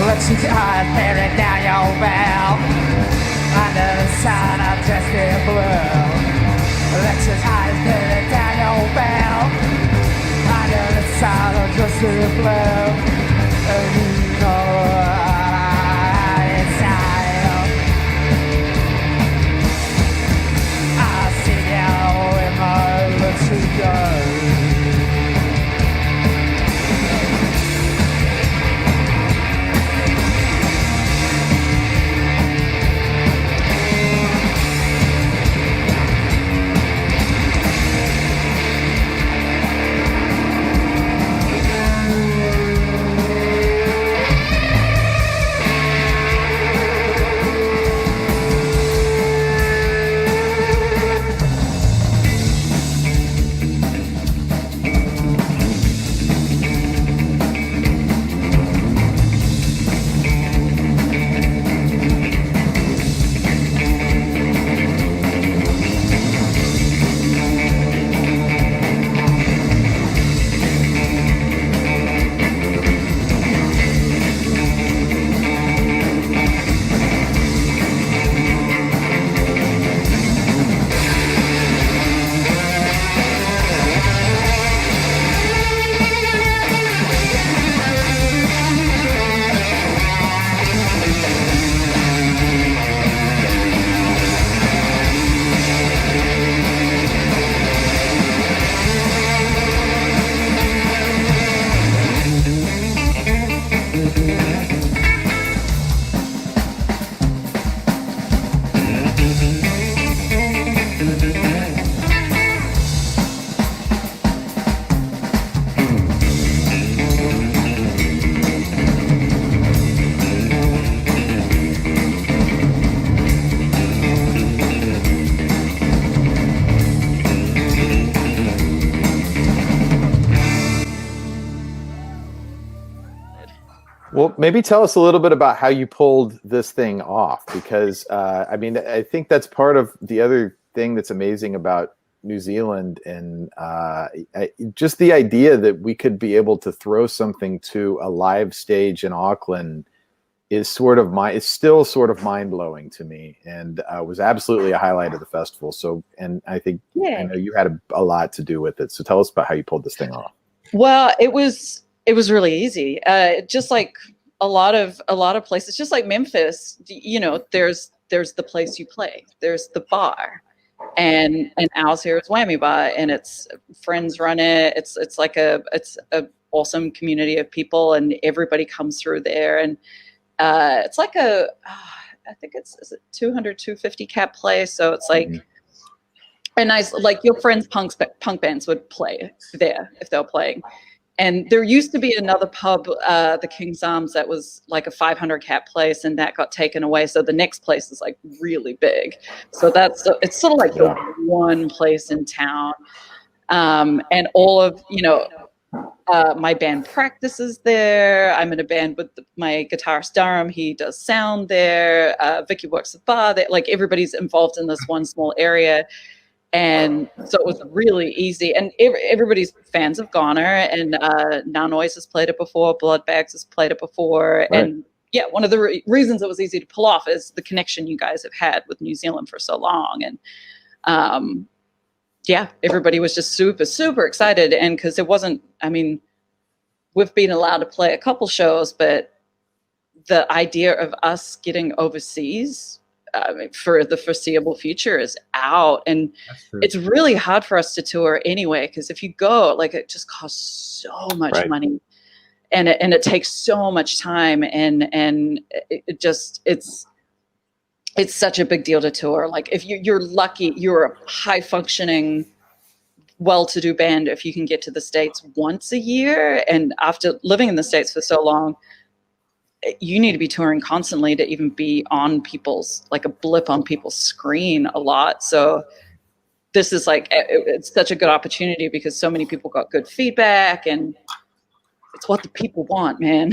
Let's just tear it down your bell under the sun of just in blue. Let's just tear it down your bell under the sun of just in blue. And you know it's time. I see you in my little girl. Well, maybe tell us a little bit about how you pulled this thing off, because I mean, I think that's part of the other thing that's amazing about New Zealand, and just the idea that we could be able to throw something to a live stage in Auckland is still sort of mind blowing to me, and was absolutely a highlight of the festival. So, and I think I know you had a lot to do with it. So tell us about how you pulled this thing off. Well, it was really easy. Just like a lot of places, just like Memphis, you know, there's the place you play, there's the bar, and ours here is Whammy Bar, and it's friends run it. It's a awesome community of people, and everybody comes through there, and it's like I think it's 200, 250 cap place. So it's like a nice, like your friends' punk bands would play there if they were playing. And there used to be another pub, the King's Arms, that was like a 500 cap place, and that got taken away. So the next place is like really big. So it's sort of like the one place in town. And all of, you know, my band practices there. I'm in a band with my guitarist Durham. He does sound there. Vicky works at bar there. Like everybody's involved in this one small area. And so it was really easy. And everybody's fans of Goner, and Now Noise has played it before. Blood Bags has played it before. Right. And yeah, one of the reasons it was easy to pull off is the connection you guys have had with New Zealand for so long. And yeah, everybody was just super, super excited. And because it wasn't, I mean, we've been allowed to play a couple shows, but the idea of us getting overseas for the foreseeable future is out. And it's really hard for us to tour anyway, because if you go, like, it just costs so much money. and it takes so much time, and it's such a big deal to tour. Like if you're lucky, you're a high functioning, well-to-do band if you can get to the States once a year. And after living in the States for so long, you need to be touring constantly to even be on people's, like a blip on people's screen a lot. So this is like, it's such a good opportunity because so many people got good feedback, and it's what the people want, man.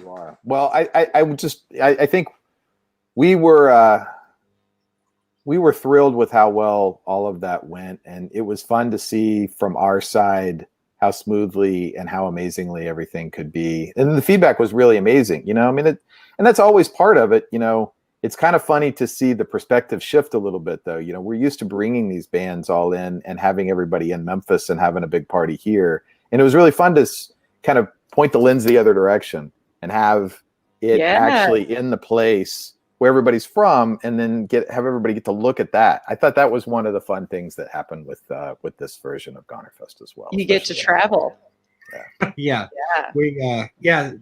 You are. Well, I would just I think we were thrilled with how well all of that went, and it was fun to see from our side how smoothly and how amazingly everything could be. And the feedback was really amazing. You know, I mean, and that's always part of it. You know, It's kind of funny to see the perspective shift a little bit, though. You know, we're used to bringing these bands all in and having everybody in Memphis and having a big party here. And it was really fun to kind of point the lens the other direction and have it actually in the place where everybody's from, and then have everybody get to look at that. I thought that was one of the fun things that happened with this version of Goner Fest as well. You get to travel. Yeah. We had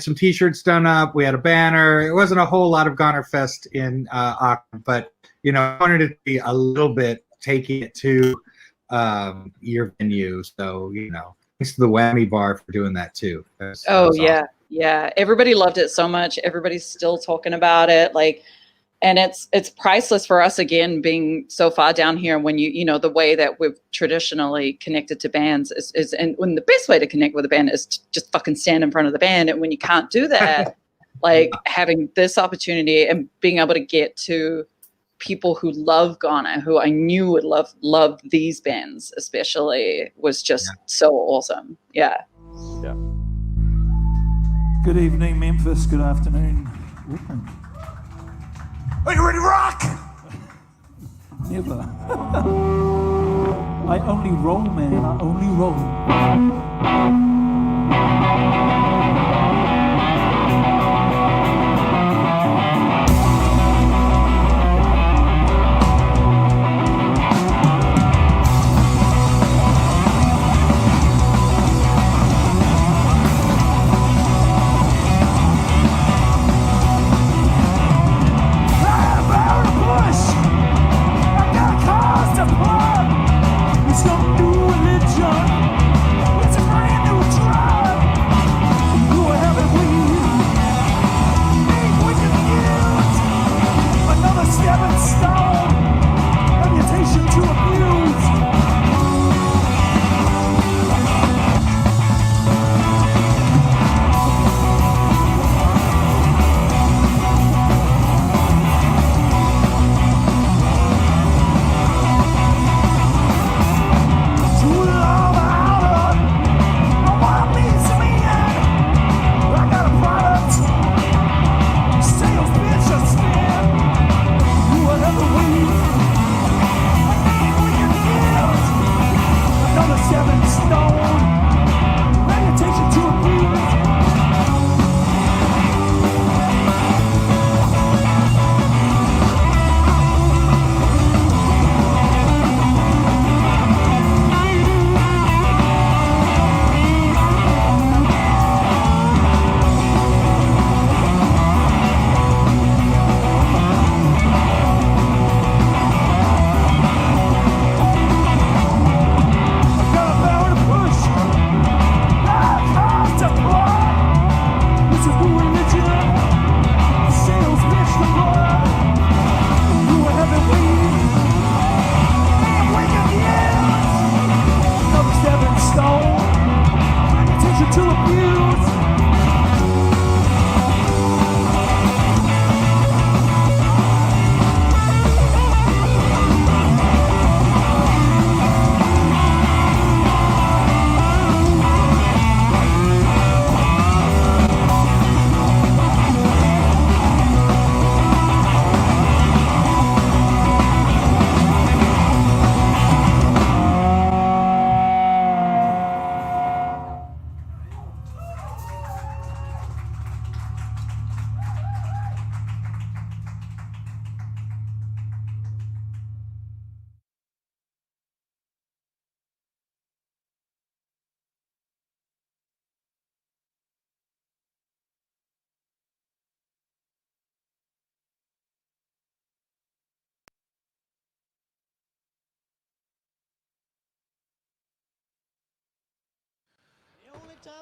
some t-shirts done up. We had a banner. It wasn't a whole lot of Goner Fest in Auckland, but you know, I wanted it to be a little bit taking it to your venue. So, you know, thanks to the Whammy Bar for doing that too. That was awesome. Yeah. Everybody loved it so much. Everybody's still talking about it. Like, and it's priceless for us, again, being so far down here. When you know, the way that we've traditionally connected to bands is and when the best way to connect with a band is to just fucking stand in front of the band. And when you can't do that, like having this opportunity and being able to get to people who love Ghana, who I knew would love these bands especially, was just so awesome. Yeah. Good evening, Memphis. Good afternoon. Are you ready to rock? Never. I only roll, man. I only roll.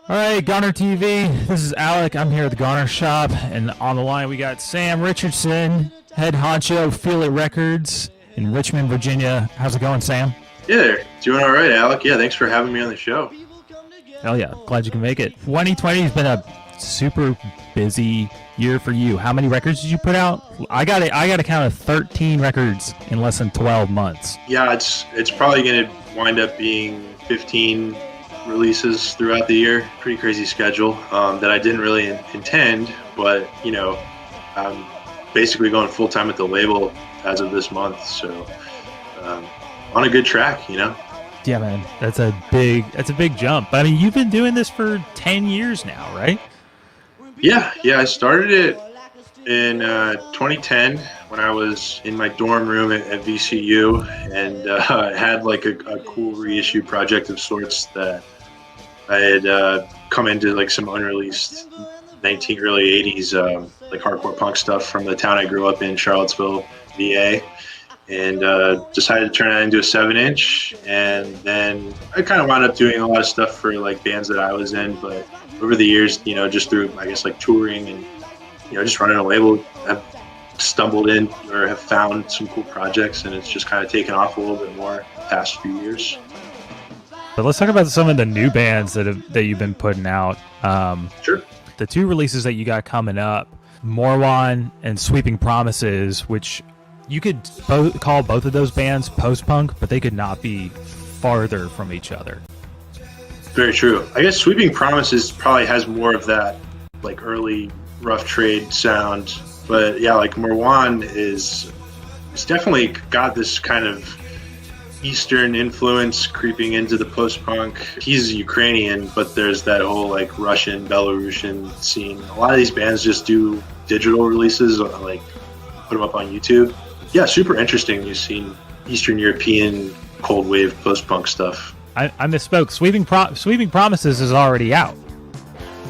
All right, Goner TV. This is Alec. I'm here at the Goner Shop, and on the line we got Sam Richardson, head honcho Feel It Records in Richmond, Virginia. How's it going, Sam? Yeah, there. Doing all right, Alec. Yeah, thanks for having me on the show. Hell yeah, glad you can make it. 2020 has been a super busy year for you. How many records did you put out? I got a count of 13 records in less than 12 months. Yeah, it's probably going to wind up being 15 releases throughout the year. Pretty crazy schedule that I didn't really intend, but you know, I'm basically going full time at the label as of this month. So on a good track, you know. Yeah, man, that's a big jump. But I mean, you've been doing this for 10 years now, right? Yeah. I started it in 2010 when I was in my dorm room at VCU, and had like a cool reissue project of sorts that I had come into like some unreleased early 80s like hardcore punk stuff from the town I grew up in, Charlottesville, VA, and decided to turn that into a 7-inch. And then I kind of wound up doing a lot of stuff for like bands that I was in, but over the years, you know, just through I guess like touring and just running a label, I've stumbled in or have found some cool projects, and it's just kind of taken off a little bit more the past few years. But let's talk about some of the new bands that you've been putting out. Sure. The 2 releases that you got coming up, Morwan and Sweeping Promises, which you could call both of those bands post-punk, but they could not be farther from each other. Very true. I guess Sweeping Promises probably has more of that like early rough trade sound, but yeah, like Morwan it's definitely got this kind of Eastern influence creeping into the post-punk. He's Ukrainian, but there's that whole like Russian, Belarusian scene. A lot of these bands just do digital releases, or like put them up on YouTube. Yeah, super interesting. You've seen Eastern European cold wave post-punk stuff. I misspoke. Sweeping Promises is already out.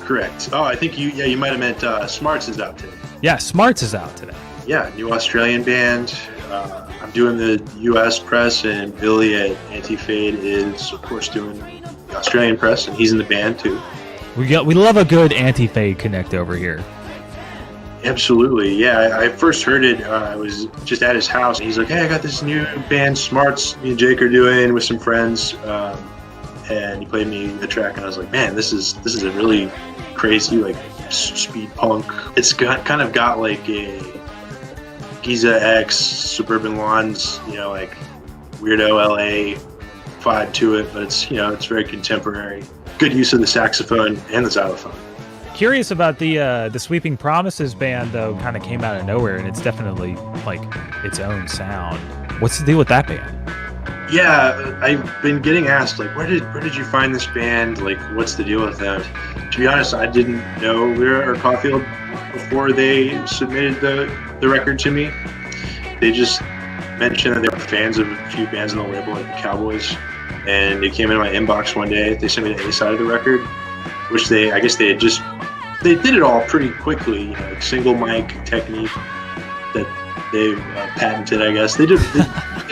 Correct. Oh, I think you might have meant Smarts is out today. Yeah, Smarts is out today. Yeah, new Australian band. I'm doing the U.S. press, and Billy at Anti-Fade is, of course, doing the Australian press, and he's in the band too. We love a good Anti-Fade connect over here. Absolutely, yeah. I first heard it. I was just at his house, and he's like, "Hey, I got this new band, Smarts. Me and Jake are doing with some friends." And he played me a track, and I was like, "Man, this is a really crazy like speed punk. It's kind of got like a Giza X, Suburban Lawns, like weirdo LA vibe to it, but it's it's very contemporary. Good use of the saxophone and the xylophone." Curious about the Sweeping Promises band though. Kind of came out of nowhere, and it's definitely like its own sound. What's the deal with that band? Yeah, I've been getting asked like, where did you find this band? Like, what's the deal with them? To be honest, I didn't know Lyra or Caulfield before they submitted the record to me. They just mentioned that they were fans of a few bands on the label, like the Cowboys, and it came in my inbox one day. They sent me the A side of the record, which they did it all pretty quickly. Like single mic technique that they patented, I guess. They did.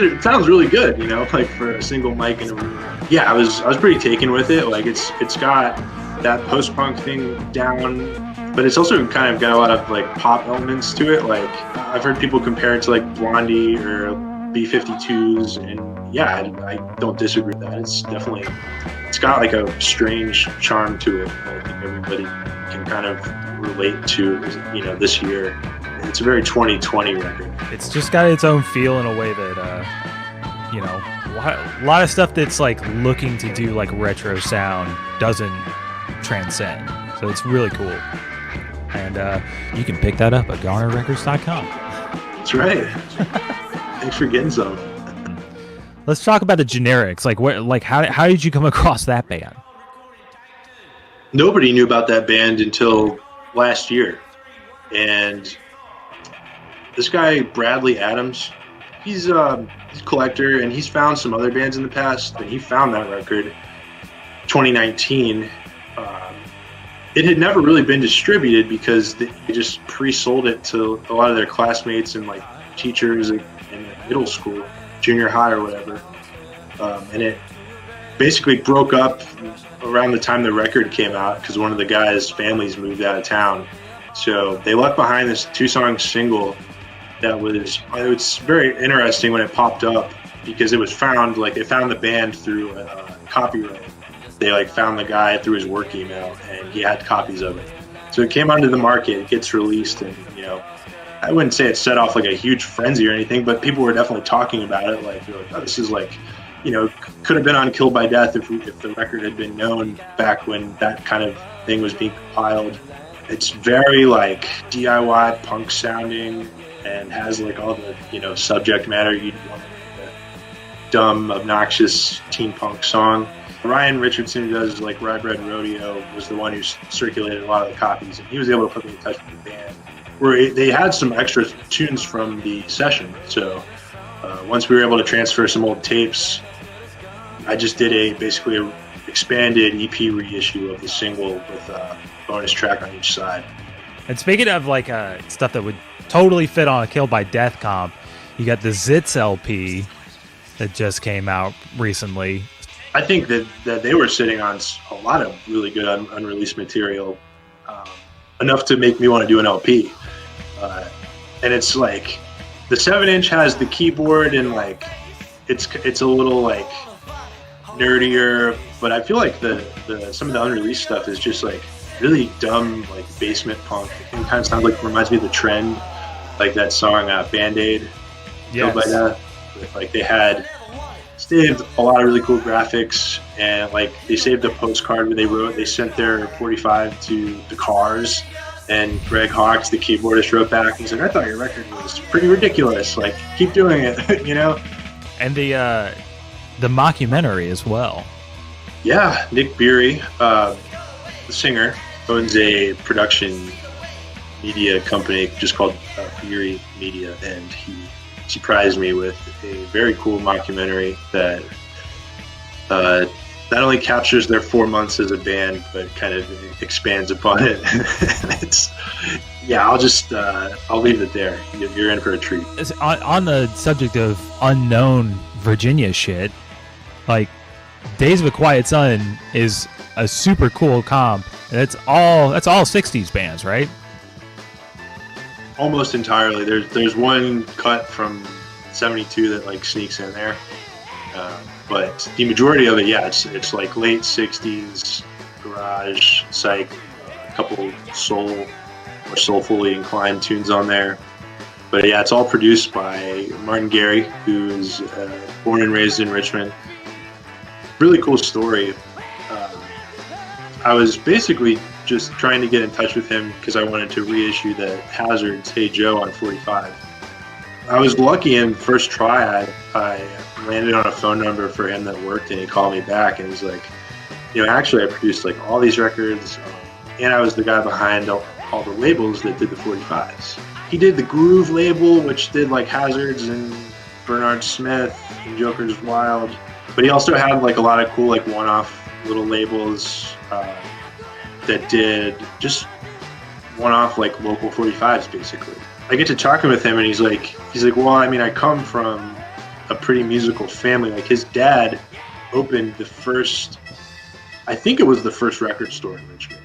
It sounds really good, like for a single mic in a room. Yeah, I was pretty taken with it. Like it's got that post-punk thing down, but it's also kind of got a lot of like pop elements to it. Like I've heard people compare it to like Blondie or B-52s, and yeah, I don't disagree with that. It's got like a strange charm to it that I think everybody can kind of relate to, this year. It's a very 2020 record. It's just got its own feel in a way that, a lot of stuff that's like looking to do like retro sound doesn't transcend. So it's really cool. And you can pick that up at GONERrecords.com. That's right. Thanks for getting some. Let's talk about the Generics. How did you come across that band? Nobody knew about that band until last year. And this guy, Bradley Adams, he's a collector, and he's found some other bands in the past, and he found that record 2019. It had never really been distributed because they just pre-sold it to a lot of their classmates and like teachers in middle school, junior high or whatever. And it basically broke up around the time the record came out because one of the guys' families moved out of town. So they left behind this 2-song single that was very interesting when it popped up because it was found, like they found the band through copyright. They like found the guy through his work email and he had copies of it. So it came onto the market, it gets released, and I wouldn't say it set off like a huge frenzy or anything, but people were definitely talking about it. Like, oh, this is like, could have been on Killed by Death if the record had been known back when that kind of thing was being compiled. It's very like DIY punk sounding and has like all the, you know, subject matter you'd want in a dumb, obnoxious teen punk song. Ryan Richardson, who does like Rye Bread Rodeo, was the one who circulated a lot of the copies, and he was able to put me in touch with the band where they had some extra tunes from the session. So once we were able to transfer some old tapes, I just did basically a expanded EP reissue of the single with a bonus track on each side. And speaking of like stuff that would totally fit on a Kill by Death comp, you got the Zitz LP that just came out recently. I think that they were sitting on a lot of really good unreleased material, enough to make me want to do an LP. And it's like the 7-inch has the keyboard and like it's a little like nerdier, but I feel like the some of the unreleased stuff is just like really dumb, like basement punk. It kind of sounds like, reminds me of The Trend, like that song Band-Aid. Yes. But like they had saved a lot of really cool graphics, and like they saved a postcard where they sent their 45 to the Cars, and Greg Hawkes, the keyboardist, wrote back and he's like, I thought your record was pretty ridiculous, like keep doing it. You know. And the mockumentary as well. Yeah, Nick Beery, the singer, owns a production media company just called Beery Media, and he surprised me with a very cool mockumentary that not only captures their 4 months as a band, but kind of expands upon it. I'll leave it there. You're in for a treat. On the subject of unknown Virginia shit, like Days of a Quiet Sun is a super cool comp. That's all 60s bands, right? Almost entirely. There's one cut from '72 that like sneaks in there, but the majority of it, yeah, it's like late '60s garage, psych, a couple soulfully inclined tunes on there. But yeah, it's all produced by Martin Gary, who's born and raised in Richmond. Really cool story. I was basically just trying to get in touch with him because I wanted to reissue the Hazard's Hey Joe on 45. I was lucky in first try, I landed on a phone number for him that worked, and he called me back and he was like, you know, actually I produced like all these records, and I was the guy behind all the labels that did the 45s. He did the Groove label, which did like Hazards and Bernard Smith and Joker's Wild, but he also had like a lot of cool like one-off little labels that did just one-off like local 45s basically. I get to talking with him and he's like, well, I mean, I come from a pretty musical family. Like his dad opened the first, I think it was the first record store in Richmond.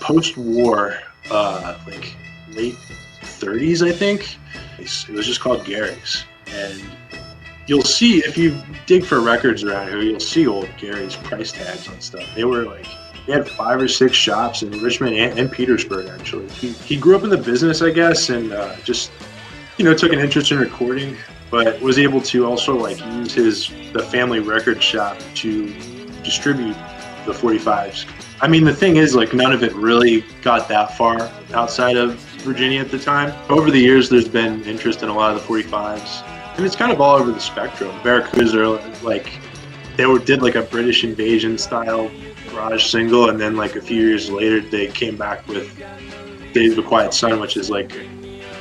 Post-war, like late 30s, I think. It was just called Gary's. And you'll see, if you dig for records around here, you'll see old Gary's price tags on stuff. They had 5 or 6 shops in Richmond and Petersburg, actually. He grew up in the business, I guess, and just, you know, took an interest in recording, but was able to also like use the family record shop to distribute the 45s. I mean, the thing is, like, none of it really got that far outside of Virginia at the time. Over the years, there's been interest in a lot of the 45s, and it's kind of all over the spectrum. Barracuda, like, did like a British Invasion style garage single, and then like a few years later they came back with Days of a Quiet Sun, which is like a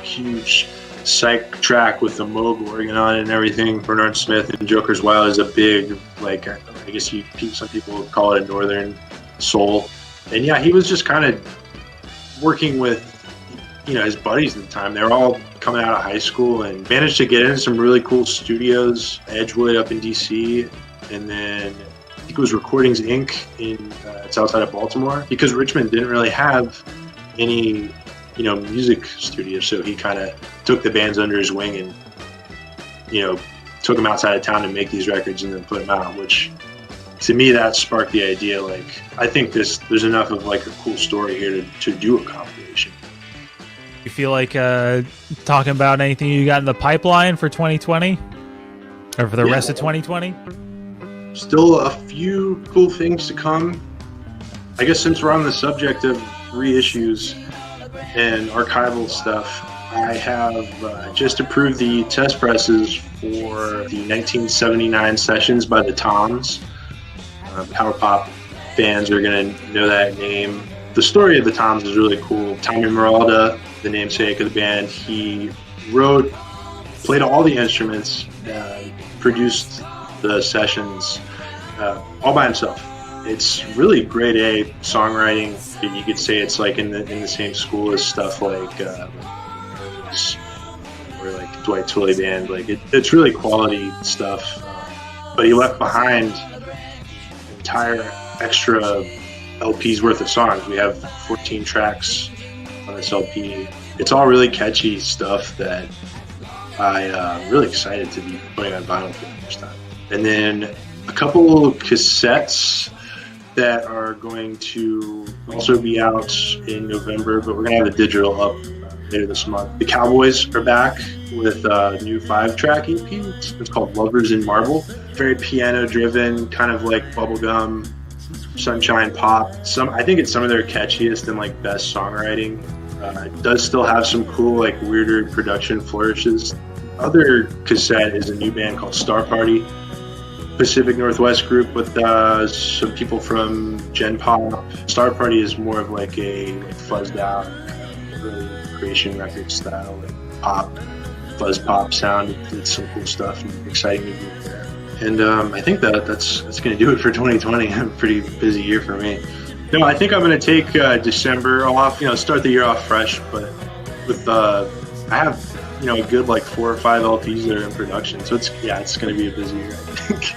huge psych track with the Moog organ on it and everything. Bernard Smith and Joker's Wild is a big, like, I guess some people would call it a northern soul. And yeah, he was just kind of working with, you know, his buddies at the time. They were all coming out of high school and managed to get into some really cool studios, Edgewood up in DC, and then I think it was Recordings Inc. It's outside of Baltimore, because Richmond didn't really have any, you know, music studios. So he kind of took the bands under his wing and, you know, took them outside of town to make these records and then put them out, which to me, that sparked the idea. Like, I think there's enough of like a cool story here to do a compilation. You feel like talking about anything you got in the pipeline for 2020 or for the rest of 2020? Still a few cool things to come. I guess since we're on the subject of reissues, and archival stuff, I have just approved the test presses for the 1979 sessions by the Toms. Power pop fans are going to know that name. The story of the Toms is really cool. Tommy Meralda, the namesake of the band, he wrote, played all the instruments, produced the sessions all by himself. It's really grade A songwriting. You could say it's like in the same school as stuff like or like Dwight Twilley Band. Like it's really quality stuff. But he left behind entire extra LP's worth of songs. We have 14 tracks on this LP. It's all really catchy stuff that I'm really excited to be putting on vinyl for the first time. And then a couple cassettes that are going to also be out in November, but we're going to have a digital up later this month. The Cowboys are back with a new 5-track EP. It's called Lovers in Marble. Very piano-driven, kind of like bubblegum, sunshine pop. I think it's some of their catchiest and like best songwriting. It does still have some cool, like weirder production flourishes. Other cassette is a new band called Star Party, Pacific Northwest group with some people from Gen Pop. Star Party is more of like a fuzzed out, really creation record style, like pop, fuzz pop sound. It's some cool stuff and exciting to be there. And I think that's going to do it for 2020. A pretty busy year for me. No, I think I'm going to take December off. Start the year off fresh. But with I have a good like 4 or 5 LPs that are in production. So it's going to be a busy year, I think.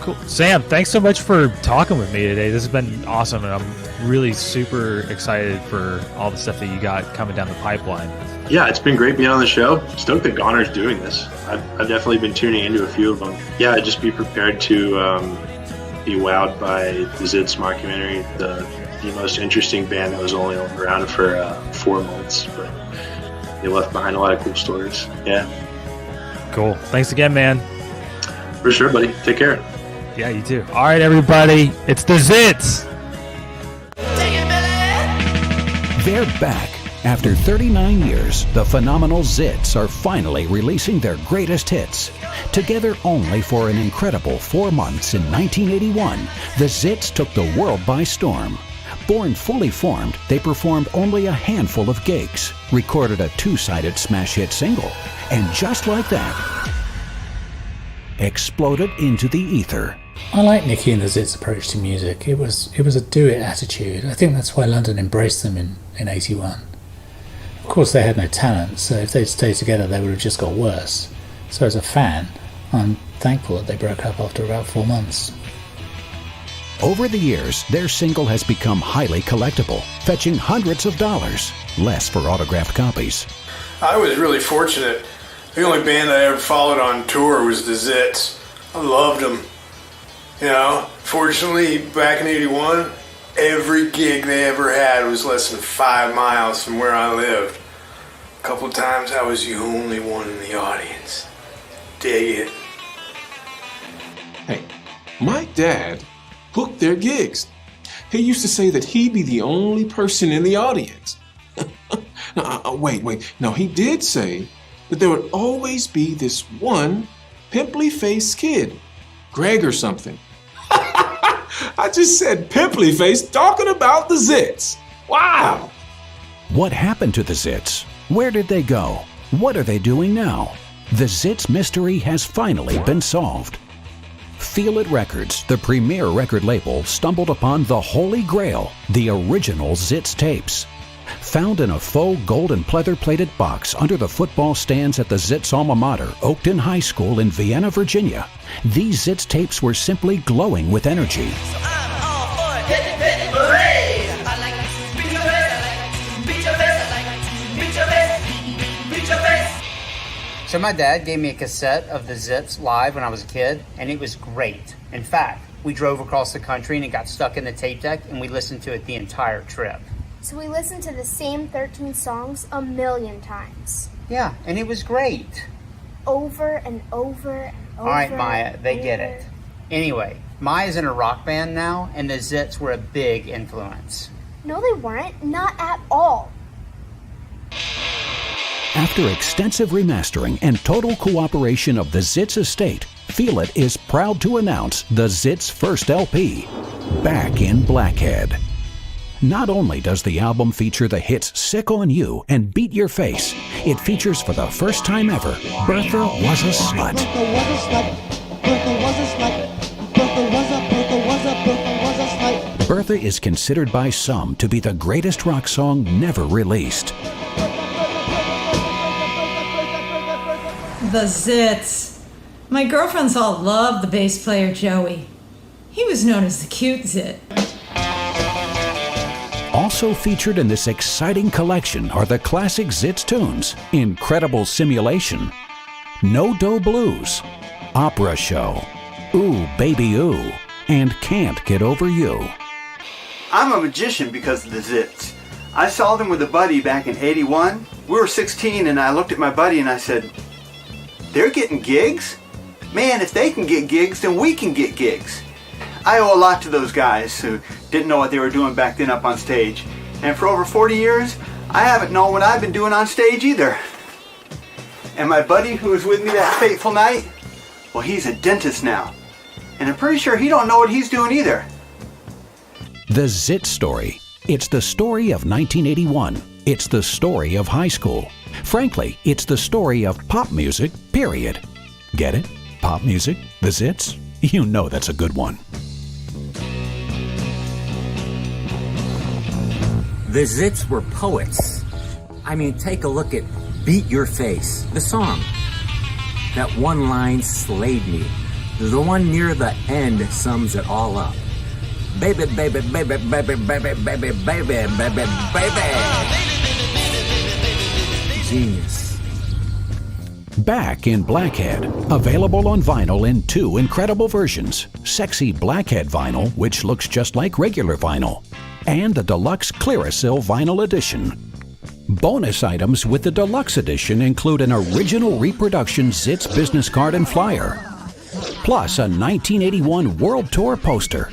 Cool. Sam, thanks so much for talking with me today. This has been awesome, and I'm really super excited for all the stuff that you got coming down the pipeline. Yeah, it's been great being on the show. Stoked that Goner's doing this. I've definitely been tuning into a few of them. Yeah, just be prepared to be wowed by the Zits mockumentary, the most interesting band that was only around for 4 months, but they left behind a lot of cool stories. Yeah. Cool. Thanks again, man. For sure, buddy. Take care. Yeah, you too. All right, everybody. It's the Zits. They're back. After 39 years, the phenomenal Zits are finally releasing their greatest hits. Together only for an incredible 4 months in 1981, the Zits took the world by storm. Born fully formed, they performed only a handful of gigs, recorded a 2-sided smash hit single, and just like that, exploded into the ether. I like Nicky and the Zits' approach to music. It was a do-it attitude. I think that's why London embraced them in 81. Of course, they had no talent, so if they'd stayed together, they would have just got worse. So as a fan, I'm thankful that they broke up after about 4 months. Over the years, their single has become highly collectible, fetching hundreds of dollars, less for autographed copies. I was really fortunate. The only band I ever followed on tour was the Zits. I loved them. Fortunately, back in 81, every gig they ever had was less than 5 miles from where I lived. A couple times I was the only one in the audience. Dig it. Hey, my dad booked their gigs. He used to say that he'd be the only person in the audience. Wait. No, he did say that there would always be this one pimply-faced kid, Greg or something. I just said pimply-faced talking about the Zits. Wow. What happened to the Zits? Where did they go? What are they doing now? The Zits mystery has finally been solved. Feel It Records, the premier record label, stumbled upon the Holy Grail, the original Zits tapes. Found in a faux gold and pleather-plated box under the football stands at the Zits alma mater, Oakton High School in Vienna, Virginia, these Zits tapes were simply glowing with energy. So my dad gave me a cassette of the Zits live when I was a kid, and it was great. In fact, we drove across the country and it got stuck in the tape deck, and we listened to it the entire trip. So we listened to the same 13 songs a million times. Yeah, and it was great. Over and over and over. All right, Maya, they get it. Anyway, Maya's in a rock band now, and the Zits were a big influence. No, they weren't. Not at all. After extensive remastering and total cooperation of the Zitz estate, Feel It is proud to announce the Zitz first LP, Back in Blackhead. Not only does the album feature the hits Sick on You and Beat Your Face, it features for the first time ever, Bertha Was a Slut. Bertha was a slut. Bertha was a slut. Bertha was a slut. Bertha is considered by some to be the greatest rock song never released. The Zitz. My girlfriends all love the bass player Joey. He was known as the cute Zit. Also featured in this exciting collection are the classic Zitz tunes, Incredible Simulation, No Do Blues, Opera Show, Ooh Baby Ooh, and Can't Get Over You. I'm a magician because of the Zitz. I saw them with a buddy back in '81. We were 16 and I looked at my buddy and I said, they're getting gigs? Man, if they can get gigs, then we can get gigs. I owe a lot to those guys who didn't know what they were doing back then up on stage. And for over 40 years, I haven't known what I've been doing on stage either. And my buddy who was with me that fateful night, well, he's a dentist now. And I'm pretty sure he don't know what he's doing either. The Zitz Story. It's the story of 1981. It's the story of high school. Frankly, it's the story of pop music, period. Get it? Pop music? The Zitz? You know that's a good one. The Zitz were poets. I mean, take a look at Beat Your Face, the song. That one line slayed me. The one near the end sums it all up. Baby, baby, baby, baby, baby, baby, baby, baby, baby. Genius. Back in Blackhead. Available on vinyl in 2 incredible versions. Sexy Blackhead vinyl, which looks just like regular vinyl. And the deluxe Clearasil vinyl edition. Bonus items with the deluxe edition include an original reproduction Zitz business card and flyer, plus a 1981 World Tour poster.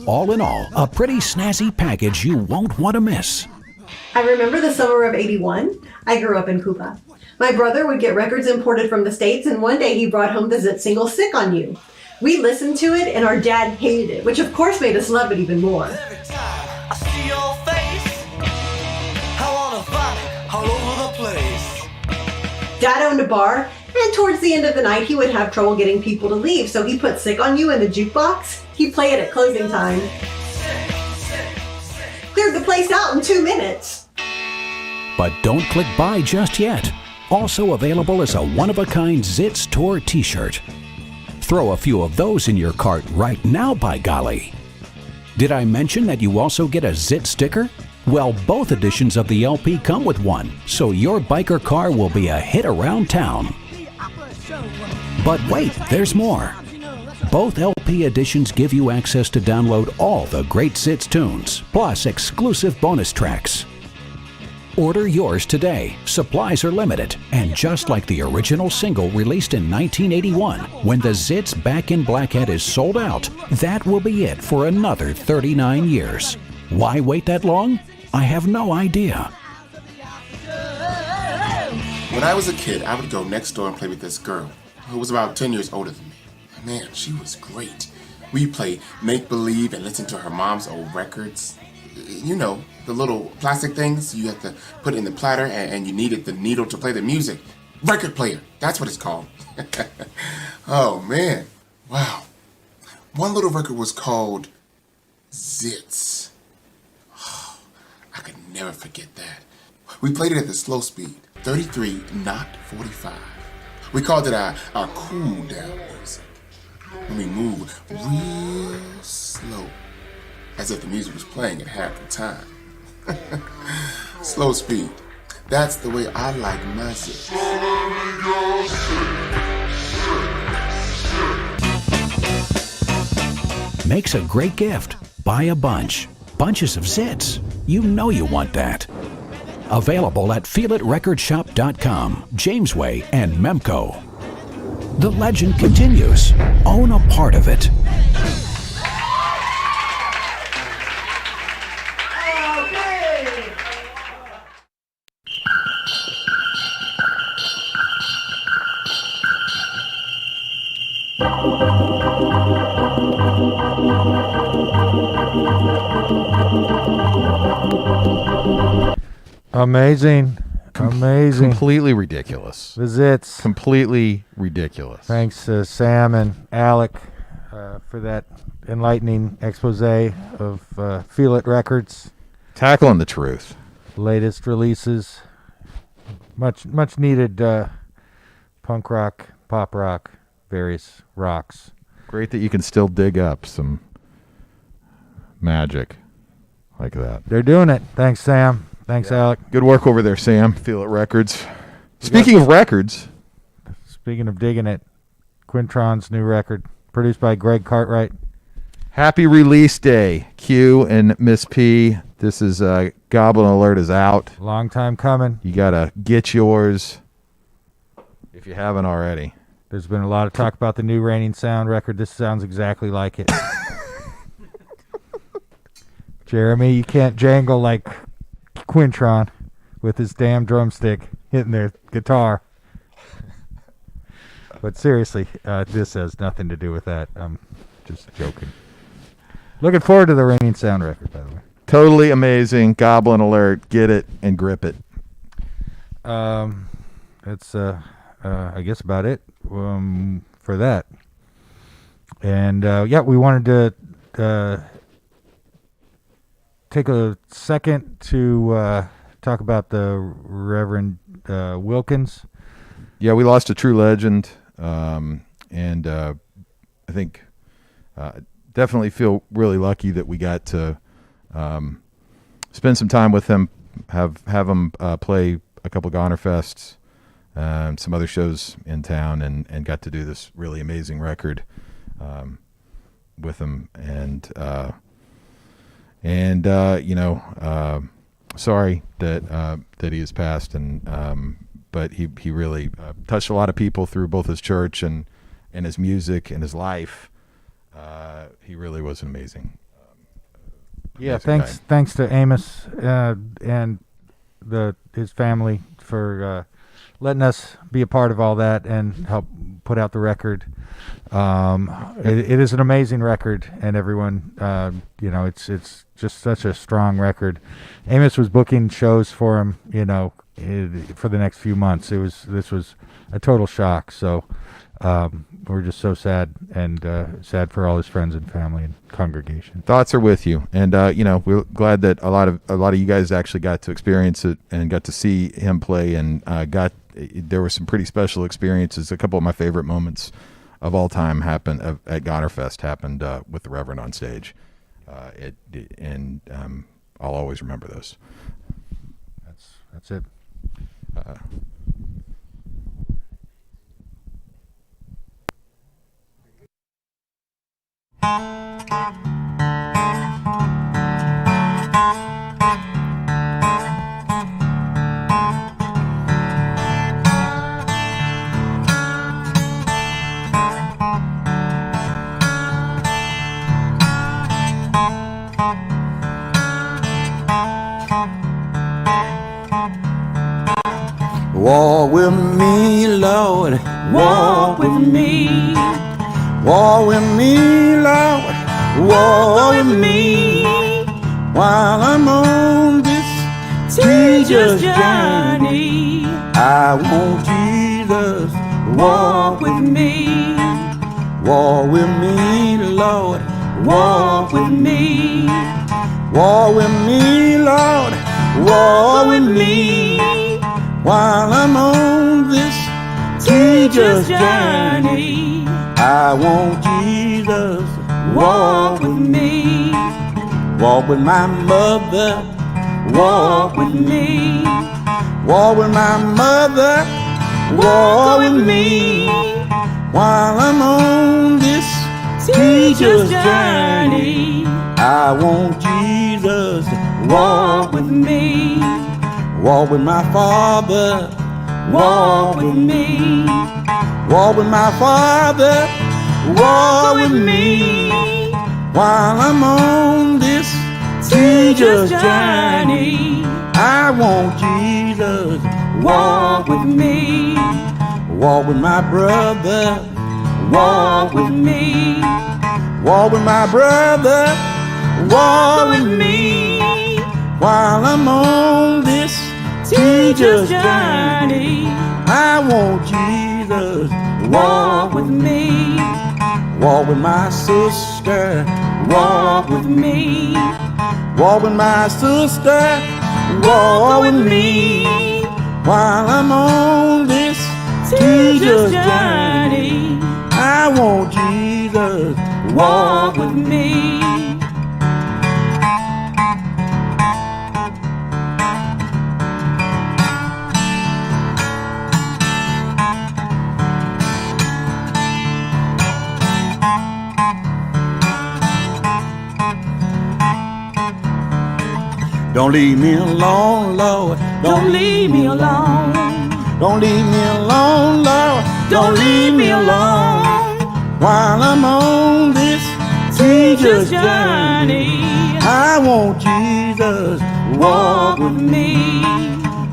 All in all, a pretty snazzy package you won't want to miss. I remember the summer of '81. I grew up in Cuba. My brother would get records imported from the States, and one day he brought home the Zitz single Sick on You. We listened to it, and our dad hated it, which of course made us love it even more. I see your face. I wanna vomit all over the place. Dad owned a bar, and towards the end of the night, he would have trouble getting people to leave, so he put Sick on You in the jukebox. He'd play it at closing time. Cleared the place out in 2 minutes. But don't click buy just yet. Also available is a one-of-a-kind Zitz Tour t-shirt. Throw a few of those in your cart right now, by golly. Did I mention that you also get a Zitz sticker? Well, both editions of the LP come with one, so your biker car will be a hit around town. But wait, there's more. Both LP editions give you access to download all the great Zitz tunes, plus exclusive bonus tracks. Order yours today. Supplies are limited, and just like the original single released in 1981, when the Zitz Back in Blackhead is sold out, that will be it for another 39 years. Why wait that long? I have no idea. When I was a kid, I would go next door and play with this girl who was about 10 years older than me. Man, she was great. We played make-believe and listened to her mom's old records. You know, the little plastic things you have to put in the platter and you needed the needle to play the music. Record player, that's what it's called. Oh man, wow. One little record was called Zitz. Oh, I could never forget that. We played it at the slow speed, 33, not 45. We called it our cool down music. When we move real slow, as if the music was playing at half the time. Slow speed. That's the way I like my Zitz. Makes a great gift. Buy a bunch. Bunches of Zitz. You know you want that. Available at feelitrecordshop.com, Jamesway, and Memco. The legend continues. Own a part of it. Amazing. Completely ridiculous. The Zits. Completely ridiculous. Thanks Sam and Alec for that enlightening expose of Feel It Records. Tackling the truth. Latest releases. Much needed punk rock, pop rock, various rocks. Great that you can still dig up some magic like that. They're doing it. Thanks, Sam. Thanks, Alec. Good work over there, Sam. Feel It Records. Speaking of records. Speaking of digging it, Quintron's new record, produced by Greg Cartwright. Happy release day, Q and Miss P. This is Goblin Alert is out. Long time coming. You got to get yours if you haven't already. There's been a lot of talk about the new Raining Sound record. This sounds exactly like it. Jeremy, you can't jangle like Quintron with his damn drumstick hitting their guitar. But seriously, this has nothing to do with that. I'm just joking. Looking forward to the Raining Sound record, by the way. Totally amazing. Goblin Alert. Get it and grip it. That's, I guess, about it for that. And, yeah, we wanted to take a second to talk about the Reverend Wilkins. Yeah, we lost a true legend, and I think definitely feel really lucky that we got to spend some time with him, have him play a couple Goner Fests, some other shows in town, and got to do this really amazing record with him, and sorry that he has passed, and but he really touched a lot of people through both his church and his music and his life. He really was an amazing. Thanks to Amos and his family for letting us be a part of all that and help put out the record. It is an amazing record, and everyone, it's just such a strong record. Amos was booking shows for him, for the next few months. This was a total shock. So we're just so sad, and sad for all his friends and family and congregation. Thoughts are with you, and we're glad that a lot of you guys actually got to experience it and got to see him play, and there were some pretty special experiences. A couple of my favorite moments of all time happened at Goner Fest happened with the Reverend on stage. I'll always remember those. That's it. Walk with me, Lord. Walk with me. Walk with me, Lord. Walk with me. While I'm on this teacher's journey, I want Jesus. Walk with me. Walk with me, Lord. Walk with me. Walk with me, Lord. Walk with me. While I'm on this teacher's journey, I want Jesus. Walk with me. Walk with my mother. Walk with me. Walk with my mother. Walk with me. While I'm on this teacher's journey, I want Jesus. Walk with me. Walk with my father. Walk with me. Walk with my father. Walk with me. While I'm on this teacher's journey, I want Jesus. Walk with me. Walk with my brother. Walk with me. Walk with my brother. Walk with me. While I'm on this teacher's journey. I want Jesus walk with me. Walk with my sister, walk with me. Walk with my sister, walk with me. While I'm on this teacher's journey, I want Jesus walk with me. Don't leave me alone, Lord. Don't leave me alone. Don't leave me alone, Lord. Don't leave me alone. While I'm on this teacher's journey, I want Jesus walk with me.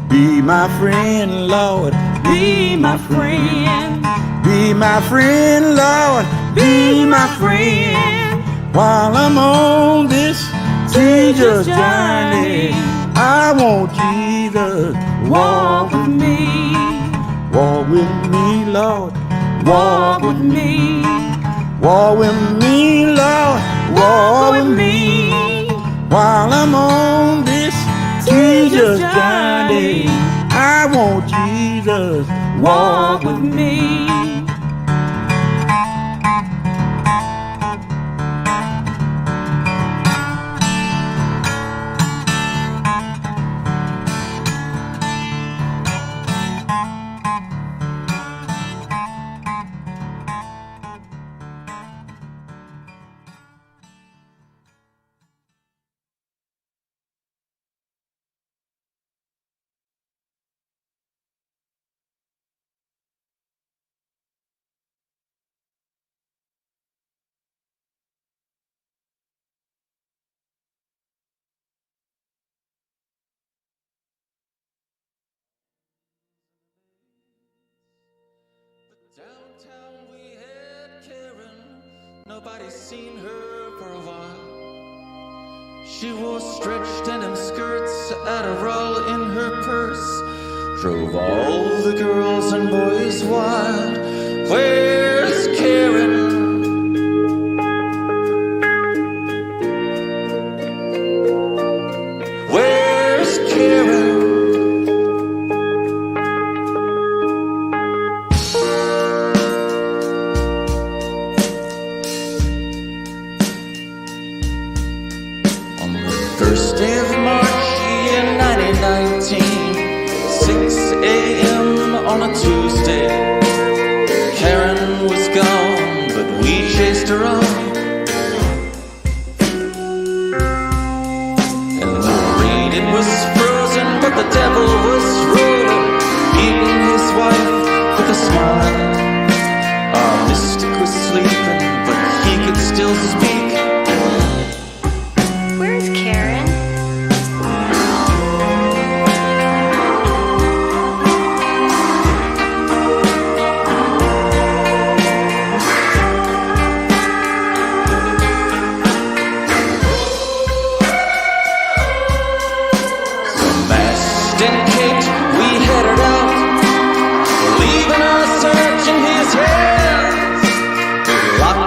Be my friend, Lord. Be my friend. Be my friend, Lord. Be my friend. While I'm on this teacher's journey, I want Jesus walk with me. Walk with me, Lord. Walk with me. Walk with me, Lord. Walk with me. While I'm on this teacher's journey, I want Jesus walk with me. Downtown we had Karen, nobody's seen her for a while. She wore stretched denim skirts, Adderall in her purse, drove all the girls and boys wild. Where's Karen? Where's Karen? First day of March in 1919, 6 a.m. on a Tuesday. Karen was gone, but we chased her on. In the rain it was frozen, but the devil was rolling, beating his wife with a smile. Our mystic was sleeping, but he could still speak. Where's Karen?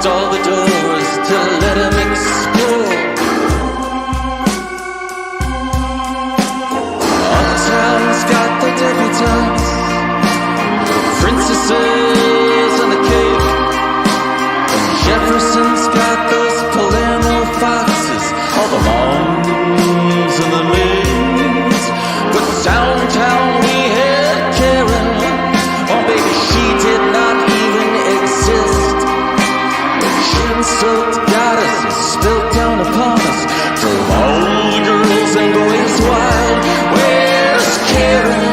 All the doors to let him explore. Uptown's got the debutantes, the princesses and the cake, and Jefferson's got those Palermo foxes, all the moms and the maids. But downtown we had Karen, oh baby, she did not even exist. Gin-soaked goddesses spilled down upon us, drove all the girls and boys wild. Where's Karen?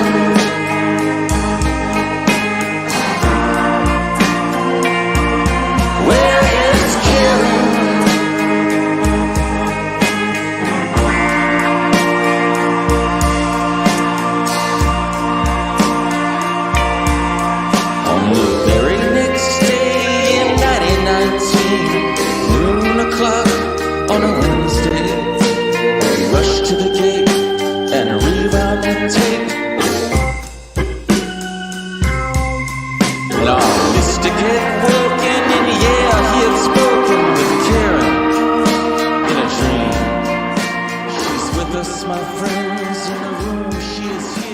Where is Karen? On the very next day in 1919, noon o'clock on a Wednesday, we rushed to the gate and rewound the tape. to get working. And yeah, he had spoken with Karen in a dream. She's with us, my friends, in the room. She is